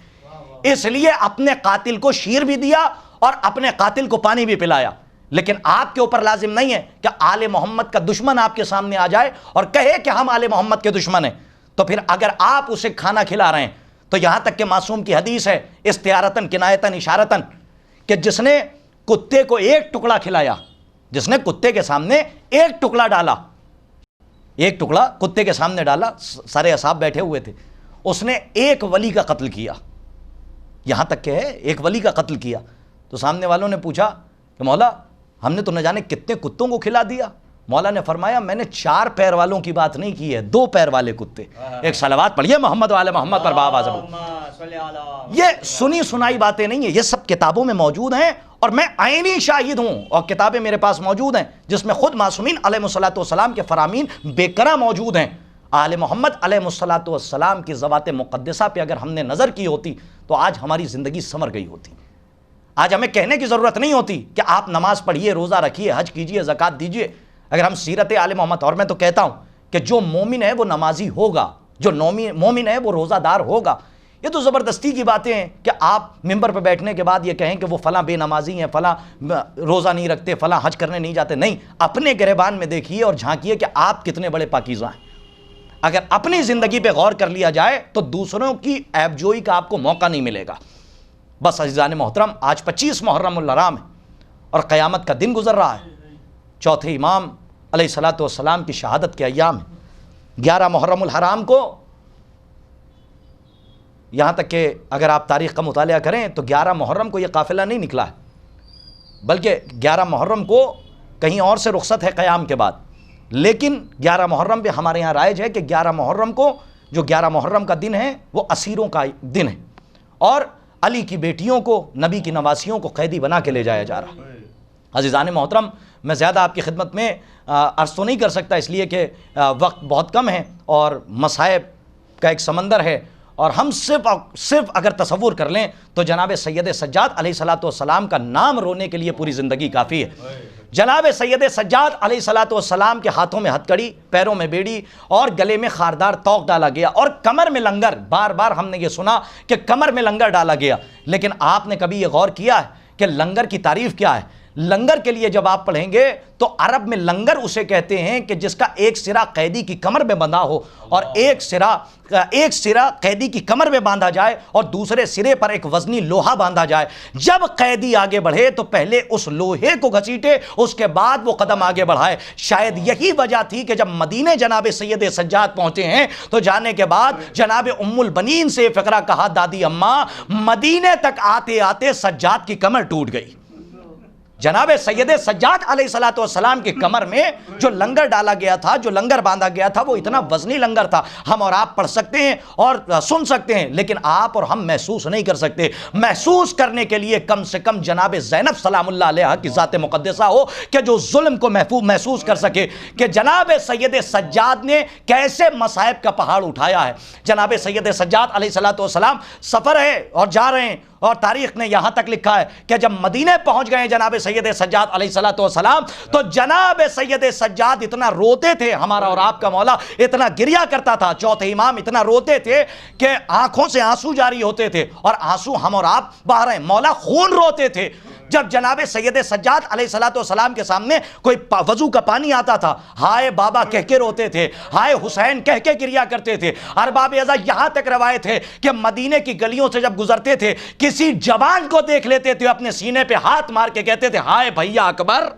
اس لیے اپنے قاتل کو شیر بھی دیا اور اپنے قاتل کو پانی بھی پلایا. لیکن آپ کے اوپر لازم نہیں ہے کہ آل محمد کا دشمن آپ کے سامنے آ جائے اور کہے کہ ہم آل محمد کے دشمن ہیں. تو پھر اگر آپ اسے کھانا کھلا رہے ہیں تو یہاں تک کہ معصوم کی حدیث ہے استعارتاً کنایتاً اشارتاً کہ جس نے کتے کو ایک ٹکڑا کھلایا، جس نے کتے کے سامنے ایک ٹکڑا ڈالا، ایک ٹکڑا کتے کے سامنے ڈالا، سارے اصحاب بیٹھے ہوئے تھے، اس نے ایک ولی کا قتل کیا. یہاں تک کہ ایک ولی کا قتل کیا. تو سامنے والوں نے پوچھا کہ مولا ہم نے تو نہ جانے کتنے کتوں کو کھلا دیا. مولا نے فرمایا میں نے 4 پیر والوں کی بات نہیں کی ہے، 2 پیر والے کتے. ایک صلوات پڑھیے محمد والے محمد پر باب اعظم. یہ سنی سنائی باتیں نہیں ہیں، یہ سب کتابوں میں موجود ہیں اور میں عینی شاہد ہوں. اور کتابیں میرے پاس موجود ہیں جس میں خود معصومین علیہ الصلوۃ والسلام کے فرامین بے کرا موجود ہیں. آل محمد علیہ الصلوۃ والسلام کی ذوات مقدسہ پہ اگر ہم نے نظر کی ہوتی تو آج ہماری زندگی سنور گئی ہوتی. آج ہمیں کہنے کی ضرورت نہیں ہوتی کہ آپ نماز پڑھیے، روزہ رکھیے، حج کیجیے، زکوٰۃ دیجیے. اگر ہم سیرت آل محمد، اور میں تو کہتا ہوں کہ جو مومن ہے وہ نمازی ہوگا، جو مومن ہے وہ روزہ دار ہوگا. یہ تو زبردستی کی باتیں ہیں کہ آپ ممبر پہ بیٹھنے کے بعد یہ کہیں کہ وہ فلاں بے نمازی ہیں، فلاں روزہ نہیں رکھتے، فلاں حج کرنے نہیں جاتے. نہیں، اپنے گریبان میں دیکھیے اور جھانکیے کہ آپ کتنے بڑے پاکیزہ ہیں. اگر اپنی زندگی پہ غور کر لیا جائے تو دوسروں کی عیب جوئی کا آپ کو موقع نہیں ملے گا. بس عزیزان محترم، آج 25 محرم الحرام ہے اور قیامت کا دن گزر رہا ہے. چوتھے امام علیہ الصلوۃ والسلام کی شہادت کے ایام ہیں. 11 محرم الحرام کو، یہاں تک کہ اگر آپ تاریخ کا مطالعہ کریں تو 11 محرم کو یہ قافلہ نہیں نکلا ہے، بلکہ 11 محرم کو کہیں اور سے رخصت ہے قیام کے بعد. لیکن 11 محرم پہ ہمارے یہاں رائج ہے کہ 11 محرم کو، جو 11 محرم کا دن ہے وہ اسیروں کا دن ہے اور علی کی بیٹیوں کو، نبی کی نواسیوں کو قیدی بنا کے لے جایا جا رہا ہے. عزیزان محترم، میں زیادہ آپ کی خدمت میں عرض تو نہیں کر سکتا اس لیے کہ وقت بہت کم ہے اور مصائب کا ایک سمندر ہے، اور ہم صرف اگر تصور کر لیں تو جناب سید سجاد علیہ الصلوۃ والسلام کا نام رونے کے لیے پوری زندگی کافی ہے. جناب سید سجاد علیہ الصلوۃ والسلام کے ہاتھوں میں ہتھکڑی، پیروں میں بیڑی اور گلے میں خاردار طوق ڈالا گیا اور کمر میں لنگر. بار بار ہم نے یہ سنا کہ کمر میں لنگر ڈالا گیا، لیکن آپ نے کبھی یہ غور کیا ہے کہ لنگر کی تعریف کیا ہے؟ لنگر کے لیے جب آپ پڑھیں گے تو عرب میں لنگر اسے کہتے ہیں کہ جس کا ایک سرا قیدی کی کمر میں بندھا ہو اور ایک سرا قیدی کی کمر میں باندھا جائے اور دوسرے سرے پر ایک وزنی لوہا باندھا جائے. جب قیدی آگے بڑھے تو پہلے اس لوہے کو گھسیٹے، اس کے بعد وہ قدم آگے بڑھائے. شاید یہی وجہ تھی کہ جب مدینے جناب سید سجاد پہنچے ہیں تو جانے کے بعد جناب ام البنین سے فقرہ کہا، دادی اماں مدینے تک آتے آتے سجاد کی کمر ٹوٹ گئی. جناب سید سجاد علیہ الصلوۃ والسلام کی کمر میں جو لنگر ڈالا گیا تھا، جو لنگر باندھا گیا تھا، وہ اتنا وزنی لنگر تھا. ہم اور آپ پڑھ سکتے ہیں اور سن سکتے ہیں، لیکن آپ اور ہم محسوس نہیں کر سکتے. محسوس کرنے کے لیے کم سے کم جناب زینب سلام اللہ علیہا کی ذات مقدسہ ہو کہ جو ظلم کو محسوس کر سکے کہ جناب سید سجاد نے کیسے مصائب کا پہاڑ اٹھایا ہے. جناب سید سجاد علیہ الصلوۃ والسلام سفر ہے اور جا رہے ہیں اور تاریخ نے یہاں تک لکھا ہے کہ جب مدینے پہنچ گئے جناب سید سجاد علیہ الصلوۃ والسلام تو جناب سید سجاد اتنا روتے تھے، ہمارا اور آپ کا مولا اتنا گریا کرتا تھا، چوتھے امام اتنا روتے تھے کہ آنکھوں سے آنسو جاری ہوتے تھے، اور آنسو ہم اور آپ بہا رہے ہیں، مولا خون روتے تھے۔ جب جناب سید سجاد علیہ الصلوۃ والسلام کے سامنے کوئی وضو کا پانی آتا تھا، ہائے بابا کہہ کے روتے تھے، ہائے حسین کہہ کے گریا کرتے تھے۔ ارباب ازا یہاں تک روایت ہے کہ مدینے کی گلیوں سے جب گزرتے تھے کسی جوان کو دیکھ لیتے تھے، اپنے سینے پہ ہاتھ مار کے کہتے تھے ہائے بھیا اکبر،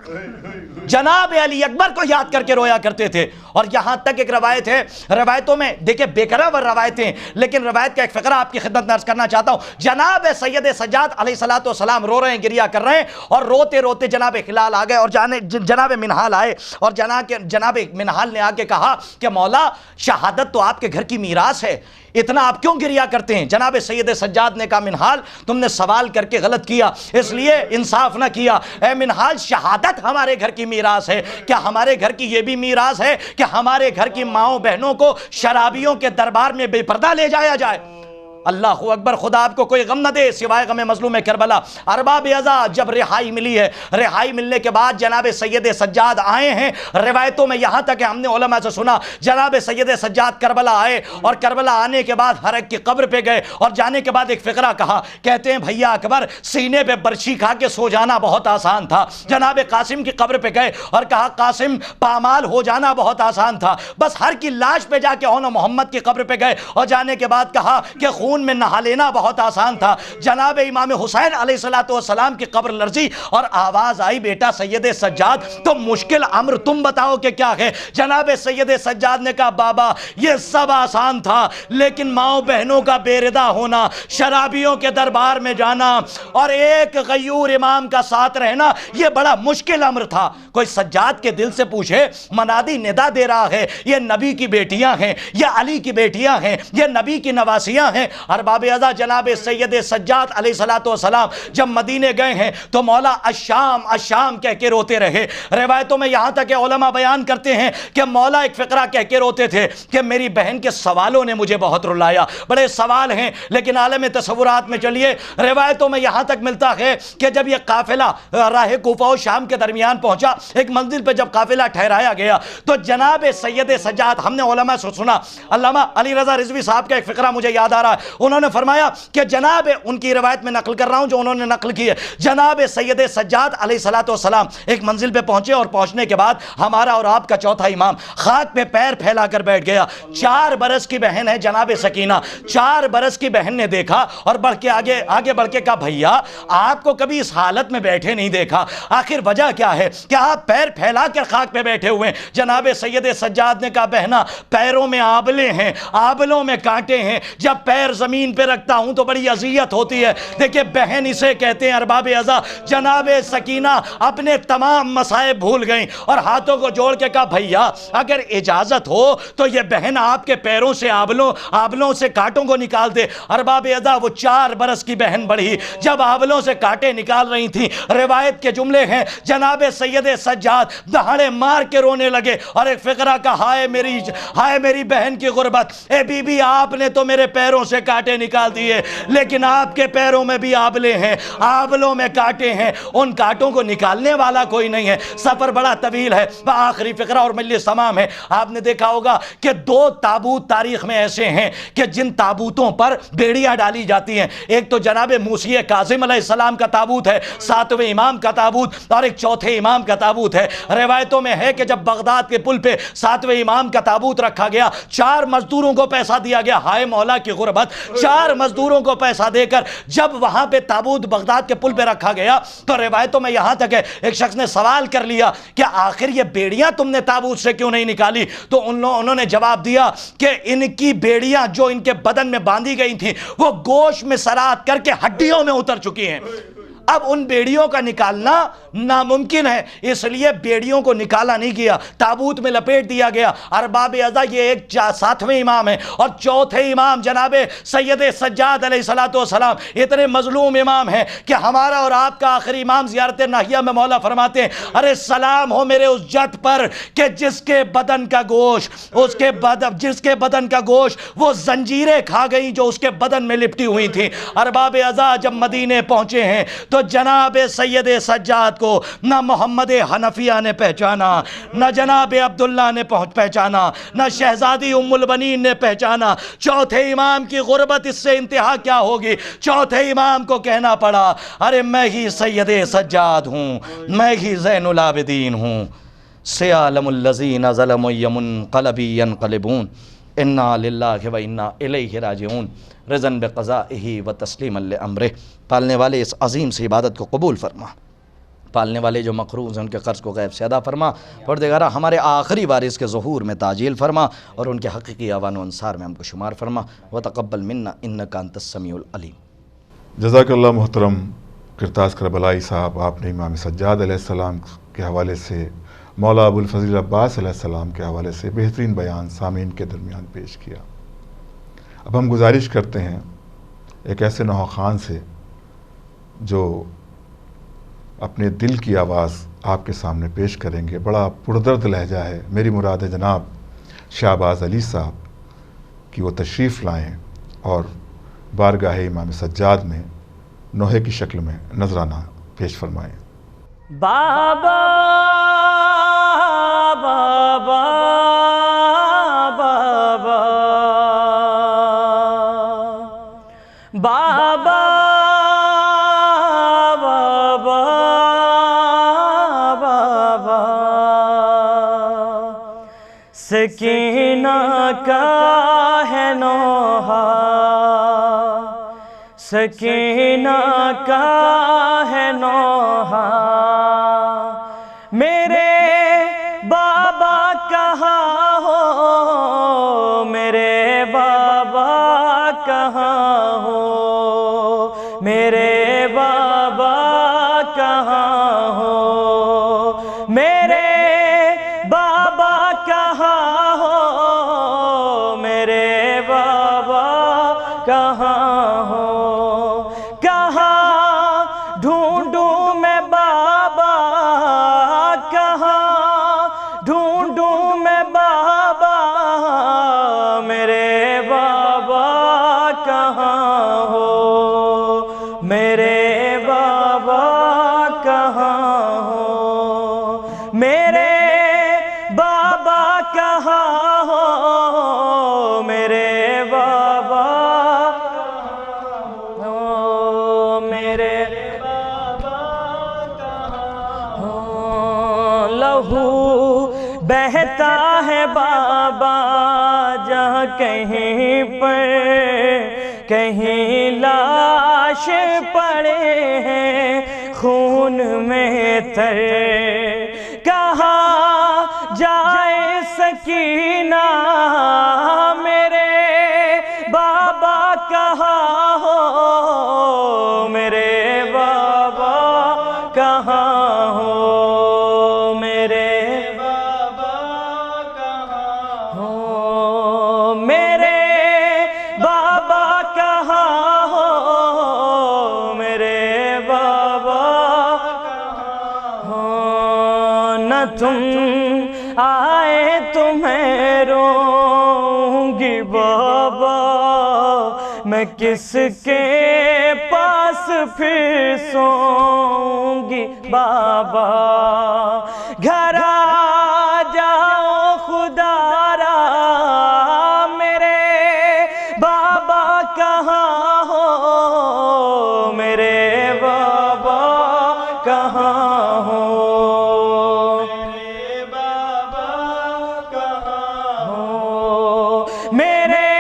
جناب علی اکبر کو یاد کر کے رویا کرتے تھے۔ اور یہاں تک ایک روایت ہے، روایتوں میں دیکھیں بےقرار روایتیں، لیکن روایت کا ایک فقرہ آپ کی خدمت میں عرض کرنا چاہتا ہوں۔ جناب سید سجاد علیہ الصلوۃ والسلام رو رہے ہیں، گریا کر رہے ہیں، اور روتے روتے جناب ہلال آ گئے اور جناب منہال آئے، اور جناب منہال نے آ کے کہا کہ مولا شہادت تو آپ کے گھر کی میراث ہے، اتنا آپ کیوں گریا کرتے ہیں؟ جناب سید سجاد نے کہا منہال تم نے سوال کر کے غلط کیا، اس لیے انصاف نہ کیا۔ اے منہال شہادت ہمارے گھر کی میراث ہے، کیا ہمارے گھر کی یہ بھی میراث ہے کہ ہمارے گھر کی ماؤں بہنوں کو شرابیوں کے دربار میں بے پردہ لے جایا جائے؟ اللہ اکبر، خدا آپ کو کوئی غم نہ دے سوائے غم مظلوم کربلا۔ ارباب ازا جب رہائی ملی ہے، رہائی ملنے کے بعد جناب سید سجاد آئے ہیں، روایتوں میں یہاں تک کہ ہم نے علماء سے سنا جناب سید سجاد کربلا آئے، اور کربلا آنے کے بعد ہر ایک کی قبر پہ گئے، اور جانے کے بعد ایک فقرہ کہا، کہتے ہیں بھیا اکبر سینے پہ برچھی کھا کے سو جانا بہت آسان تھا، جناب قاسم کی قبر پہ گئے اور کہا قاسم پامال ہو جانا بہت آسان تھا، بس ہر کی لاش پہ جا کے اون محمد کی قبر پہ گئے، اور جانے کے بعد کہا کہ خون میں نہا لینا بہت آسان تھا۔ جناب امام حسین علیہ الصلوۃ والسلام کی قبر لرزی اور آواز آئی بیٹا سید سجاد تو مشکل امر تم بتاؤ کہ کیا ہے؟ جناب سید سجاد نے کہا بابا یہ سب آسان تھا، لیکن ماؤں بہنوں کا بے ردا ہونا، شرابیوں کے دربار میں جانا اور ایک غیور امام کا ساتھ رہنا یہ بڑا مشکل امر تھا۔ کوئی سجاد کے دل سے پوچھے، منادی ندا دے رہا ہے یہ نبی کی بیٹیاں ہیں، یہ علی کی بیٹیاں ہیں، یہ نبی کی نواسیاں ہیں۔ ارباب ازا جناب سید سجاد علیہ الصلوۃ والسلام جب مدینے گئے ہیں تو مولا الشام الشام کہہ کے روتے رہے۔ روایتوں میں یہاں تک کہ علماء بیان کرتے ہیں کہ مولا ایک فقرہ کہہ کے روتے تھے کہ میری بہن کے سوالوں نے مجھے بہت رلایا، بڑے سوال ہیں لیکن عالم تصورات میں چلیے، روایتوں میں یہاں تک ملتا ہے کہ جب یہ قافلہ راہ کوفہ و شام کے درمیان پہنچا، ایک منزل پہ جب قافلہ ٹھہرایا گیا تو جناب سید سجاد، ہم نے علماء سے سنا، علامہ علی رضا رضوی صاحب کا ایک فقرہ مجھے یاد آ رہا ہے، انہوں نے فرمایا کہ جناب ان کی روایت میں نقل کر رہا ہوں جو انہوں نے نقل کی ہے، جناب سید سجاد علیہ الصلوۃ والسلام ایک منزل پہ پہنچے اور پہنچنے کے بعد ہمارا اور آپ کا چوتھا امام خاک پہ پیر پھیلا کر بیٹھ گیا۔ 4 برس کی بہن ہے جناب سکینہ، 4 برس کی بہن نے دیکھا اور بڑھ کے آگے بڑھ کے کہا بھیا آپ کو کبھی اس حالت میں بیٹھے نہیں دیکھا، آخر وجہ کیا ہے کہ آپ پیر پھیلا کر خاک پہ بیٹھے ہوئے ہیں؟ جناب سید سجاد نے کہا بہنا پیروں میں آبلے ہیں، آبلوں میں کانٹے ہیں، جب پیر زمین پہ رکھتا ہوں تو بڑی اذیت ہوتی ہے۔ دیکھیں بہن اسے کہتے ہیں ارباب ازا۔ جناب سکینہ اپنے تمام مصائب بھول گئیں اور ہاتھوں کو جوڑ کے کہا بھیا اگر اجازت ہو تو یہ بہن آپ کے پیروں سے آبلوں سے کانٹوں کو نکال دے۔ ارباب ازا وہ 4 برس کی بہن بڑھی جب آبلوں سے کانٹے نکال رہی تھیں، روایت کے جملے ہیں جناب سید سجاد دہاڑے مار کے رونے لگے اور ایک فقرہ کا ہائے میری بہن کی غربت، اے بی بی آپ نے تو میرے پیروں سے کانٹے نکال دیے لیکن آپ کے پیروں میں بھی آبلے ہیں، آبلوں میں کانٹے ہیں، ان کانٹوں کو نکالنے والا کوئی نہیں ہے، سفر بڑا طویل ہے۔ آخری فقرہ اور مجلس تمام ہے۔ آپ نے دیکھا ہوگا کہ 2 تابوت تاریخ میں ایسے ہیں کہ جن تابوتوں پر بیڑیاں ڈالی جاتی ہیں، ایک تو جناب موسی کاظم علیہ السلام کا تابوت ہے، 7ویں امام کا تابوت، اور ایک چوتھے امام کا تابوت ہے۔ روایتوں میں ہے کہ جب بغداد کے پل پہ 7ویں امام کا تابوت رکھا گیا، 4 مزدوروں کو پیسہ دیا گیا، ہائے مولا کی غربت، 4 مزدوروں کو پیسہ دے کر جب وہاں پہ تابوت بغداد کے پل پہ رکھا گیا تو روایتوں میں یہاں تک ہے ایک شخص نے سوال کر لیا کہ آخر یہ بیڑیاں تم نے تابوت سے کیوں نہیں نکالی؟ تو انہوں نے جواب دیا کہ ان کی بیڑیاں جو ان کے بدن میں باندھی گئی تھیں وہ گوشت میں سرات کر کے ہڈیوں میں اتر چکی ہیں۔ اب ان بیڑیوں کا نکالنا ناممکن ہے، اس لیے بیڑیوں کو نکالا نہیں گیا، تابوت میں لپیٹ دیا گیا۔ ارباب ازا یہ ایک 7ویں امام ہے، اور چوتھے امام جناب سید سجاد علیہ السلام اتنے مظلوم امام ہیں کہ ہمارا اور آپ کا آخری امام زیارت ناہیہ میں مولا فرماتے ہیں ارے سلام ہو میرے اس جٹ پر کہ جس کے بدن کا گوشت وہ زنجیریں کھا گئی جو اس کے بدن میں لپٹی ہوئی تھی۔ ارباب ازا جب مدینے پہنچے ہیں تو جناب سید سجاد کو نہ محمد حنفیہ نے پہچانا، نہ جناب عبداللہ نے پہچانا، نہ شہزادی ام البنین نے پہچانا۔ چوتھے امام کی غربت اس سے انتہا کیا ہوگی، چوتھے امام کو کہنا پڑا ارے میں ہی سید سجاد ہوں، میں ہی زین العابدین ہوں۔ سیعلم الذین ظلموا منقلبی ینقلبون، انا للہ و انا الیہ راجعون، رضاً بقضائہ و تسلیما لامرہ۔ پالنے والے اس عظیم سی عبادت کو قبول فرما، پالنے والے جو مقروض ہیں ان کے قرض کو غیب سے ادا فرما، پروردگارہ ہمارے آخری وارث کے ظہور میں تعجیل فرما اور ان کے حقیقی اعوان و انصار میں ہم کو شمار فرما، وتقبل منا انک انت السمیع العلیم۔ جزاک اللہ محترم کرتاز کربلائی صاحب، آپ نے امام سجاد علیہ السلام کے حوالے سے، مولا ابو الفضل عباس علیہ السلام کے حوالے سے بہترین بیان سامعین کے درمیان پیش کیا۔ اب ہم گزارش کرتے ہیں ایک ایسے نوخان سے جو اپنے دل کی آواز آپ کے سامنے پیش کریں گے۔ بڑا پردرد لہجہ ہے، میری مراد ہے جناب شہباز علی صاحب کہ وہ تشریف لائیں اور بارگاہ امام سجاد میں نوحے کی شکل میں نذرانہ پیش فرمائیں۔ بابا بابا بابا بابا بابا بابا سکینہ کا ہے نوحہ، سکینہ کا ہے نوحہ، میرے بابا کہاں ہو، میرے بابا کہاں ہو، میرے بابا کہاں ہو، میرے بابا کہاں ہو، میرے بابا کہاں ہو، کہاں ڈھونڈوں میں بابا، کہاں ڈھونڈوں میں بابا، میرے بابا کہاں ہو، میرے بابا کہاں ہو، میرے بابا کہاں ہو، میرے بابا ہو، میرے بابا کہاں ہو، لہو بہتا ہے بابا جہاں کہیں پر، کہیں لاش پڑے ہیں خون میں تر، کہاں جائے سکینہ، میرے بابا کہاں ہو، میرے بابا کہاں ہو، میرے بابا کہاں ہو، میرے بابا کہاں ہو، میرے بابا کہاں ہو، نہ تم آئے تو میں روں گی بابا، میں کس کے پاس پھر سوں گی بابا، گھر آ جاؤ خدا را، میرے بابا کہاں ہو، میرے بابا کہاں ہو، میرے بابا کہاں ہو، میرے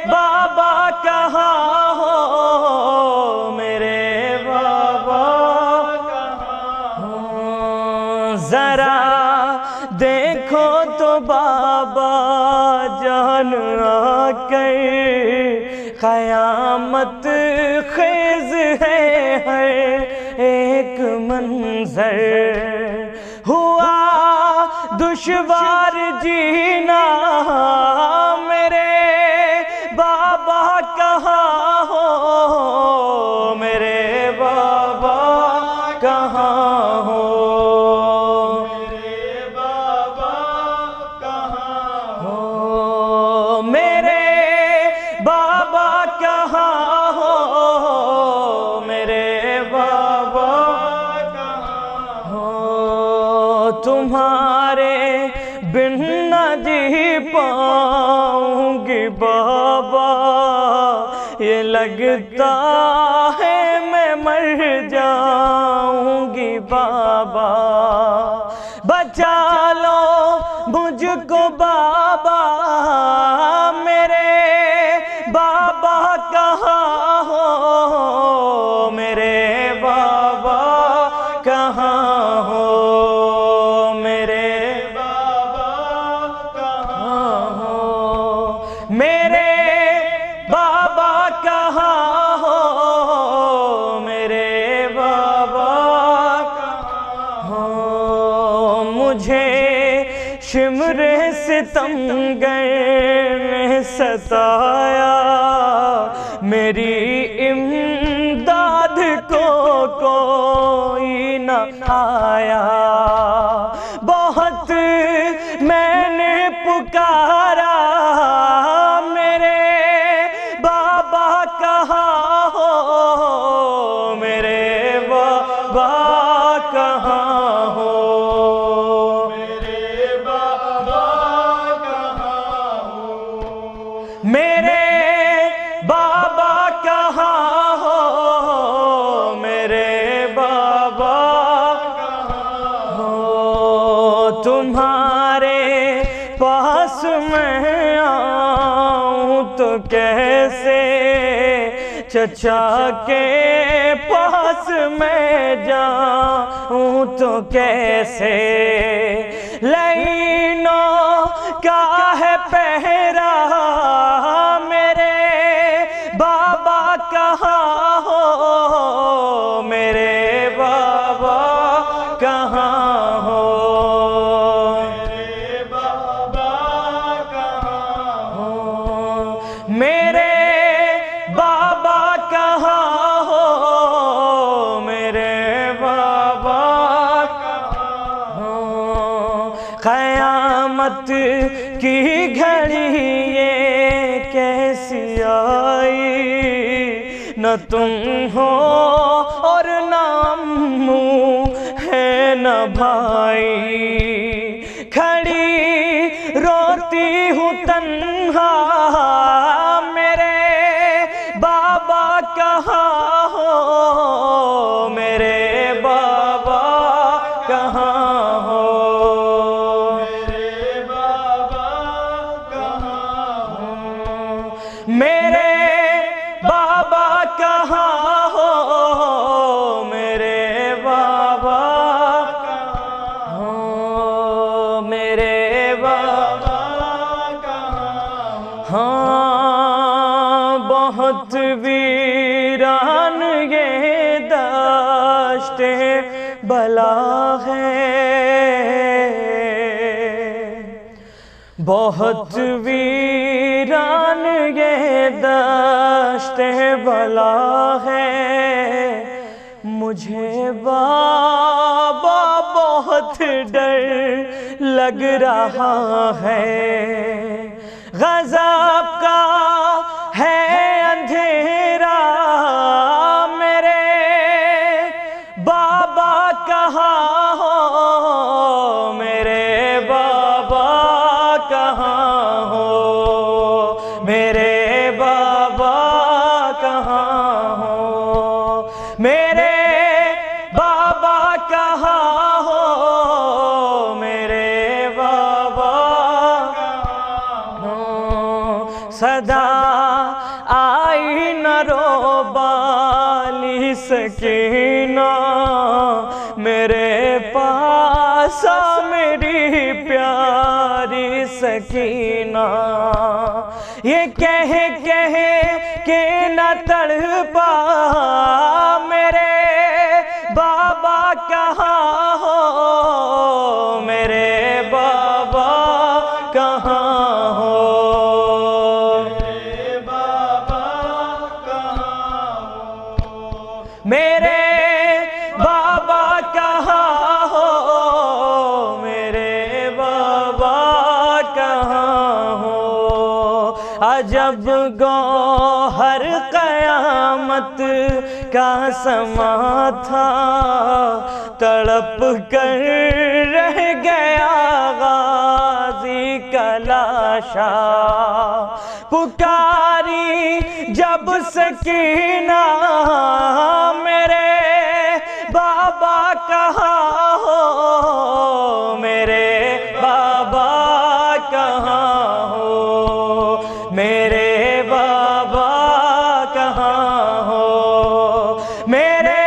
بابا کہاں ہو، میرے بابا کہاں ہو، ذرا دیکھو تو بابا جان آ کر، قیامت خیز ہے منظر ہوا دشوار جینا میرے بابا کہاں ہو میرے بابا کہاں ہو میرے بابا کہاں ہو میرے بابا کہاں ہو میرے بابا کہاں ہو تمہارے بن نہ جی پاؤں گی بابا یہ لگتا ہے میں مر جاؤں گی بابا بچا لو مجھ کو بابا میرے بابا کہاں ہو میرے بابا کہاں ہو میرے بابا کہاں ہو میرے بابا کہاں ہو میرے بابا کہاں ہو مجھے شمر ستمگر نے ستایا میری امداد کو کوئی نہ آیا بہت میں نے پکارا میرے بابا کہاں ہو میرے بابا کہاں ہو میرے بابا کہاں ہو میرے بابا کہاں ہو میرے بابا کہاں ہو تمہارے پاس میں آؤں تو کیسے چچا کے پاس میں جاؤں تو کیسے لائنوں کا ہے پہرا میرے بابا کہاں ہو میرے بابا کہاں ہو میرے بابا کہاں ہو میرے بابا کہاں ہو میرے بابا کہاں ہو قیامت کی گھڑی یہ کیسی آئی نہ تم ہو اور نہ امّو ہے نہ بھائی کھڑی روتی ہوں تنہا میرے بابا کہاں ہو میرے بابا کہاں ہو میرے بابا کہاں ہو میرے بابا کہاں ہو میرے بابا کہاں ہو میرے بابا کہاں ہو ہاں بہت ویران یہ دشت بلا ہے بہت ویران یہ دشت بلا ہے مجھے بابا بہت ڈر لگ رہا ہے غضب کا ہے اندھیرا میرے بابا کہاں ہو میرے بابا کہاں ہو میرے بابا کہاں ہو میرے بابا کہاں ہو میرے بابا کہاں ہو صدا آئی نہ رو بالی سکینہ میرے پاس آ میری پیاری سکینہ یہ کہہ کہ نہ تڑپا میرے بابا کہاں ہو میرے بابا کہاں ہو میرے بابا کہاں ہو میرے بابا کہاں ہو میرے بابا کہاں ہو عجب گوہر قیامت کا سما تھا تڑپ کر رہ گیا غازی کا لاشا پکاری جب سکینہ میرے بابا کہاں ہو میرے بابا کہاں ہو میرے بابا کہاں ہو میرے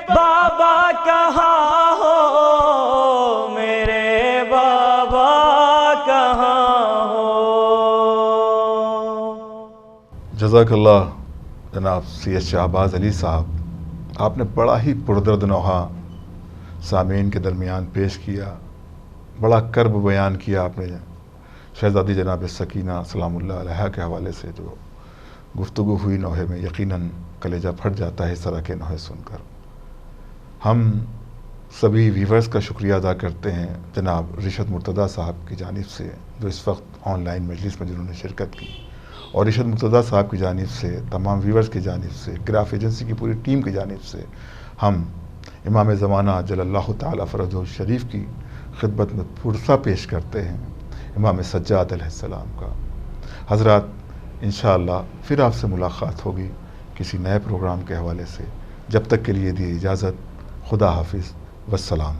بابا کہاں ہو میرے بابا کہاں ہو جزاک اللہ جناب سید شہباز علی صاحب، آپ نے بڑا ہی پردرد نوحہ سامعین کے درمیان پیش کیا، بڑا کرب بیان کیا آپ نے شہزادی جناب سکینہ سلام اللہ علیہا کے حوالے سے جو گفتگو ہوئی نوحے میں، یقیناً کلیجہ پھٹ جاتا ہے اس طرح کے نوحے سن کر۔ ہم سبھی ویورز کا شکریہ ادا کرتے ہیں جناب رشد مرتضیٰ صاحب کی جانب سے جو اس وقت آن لائن مجلس میں جنہوں نے شرکت کی، اور رشد مرتضیٰ صاحب کی جانب سے، تمام ویورز کی جانب سے، گراف ایجنسی کی پوری ٹیم کی جانب سے ہم امام زمانہ جل اللہ تعالیٰ فرجہ الشریف کی خدمت میں پرسہ پیش کرتے ہیں امام سجاد علیہ السلام کا۔ حضرات انشاءاللہ پھر آپ سے ملاقات ہوگی کسی نئے پروگرام کے حوالے سے، جب تک کے لیے دی اجازت، خدا حافظ والسلام۔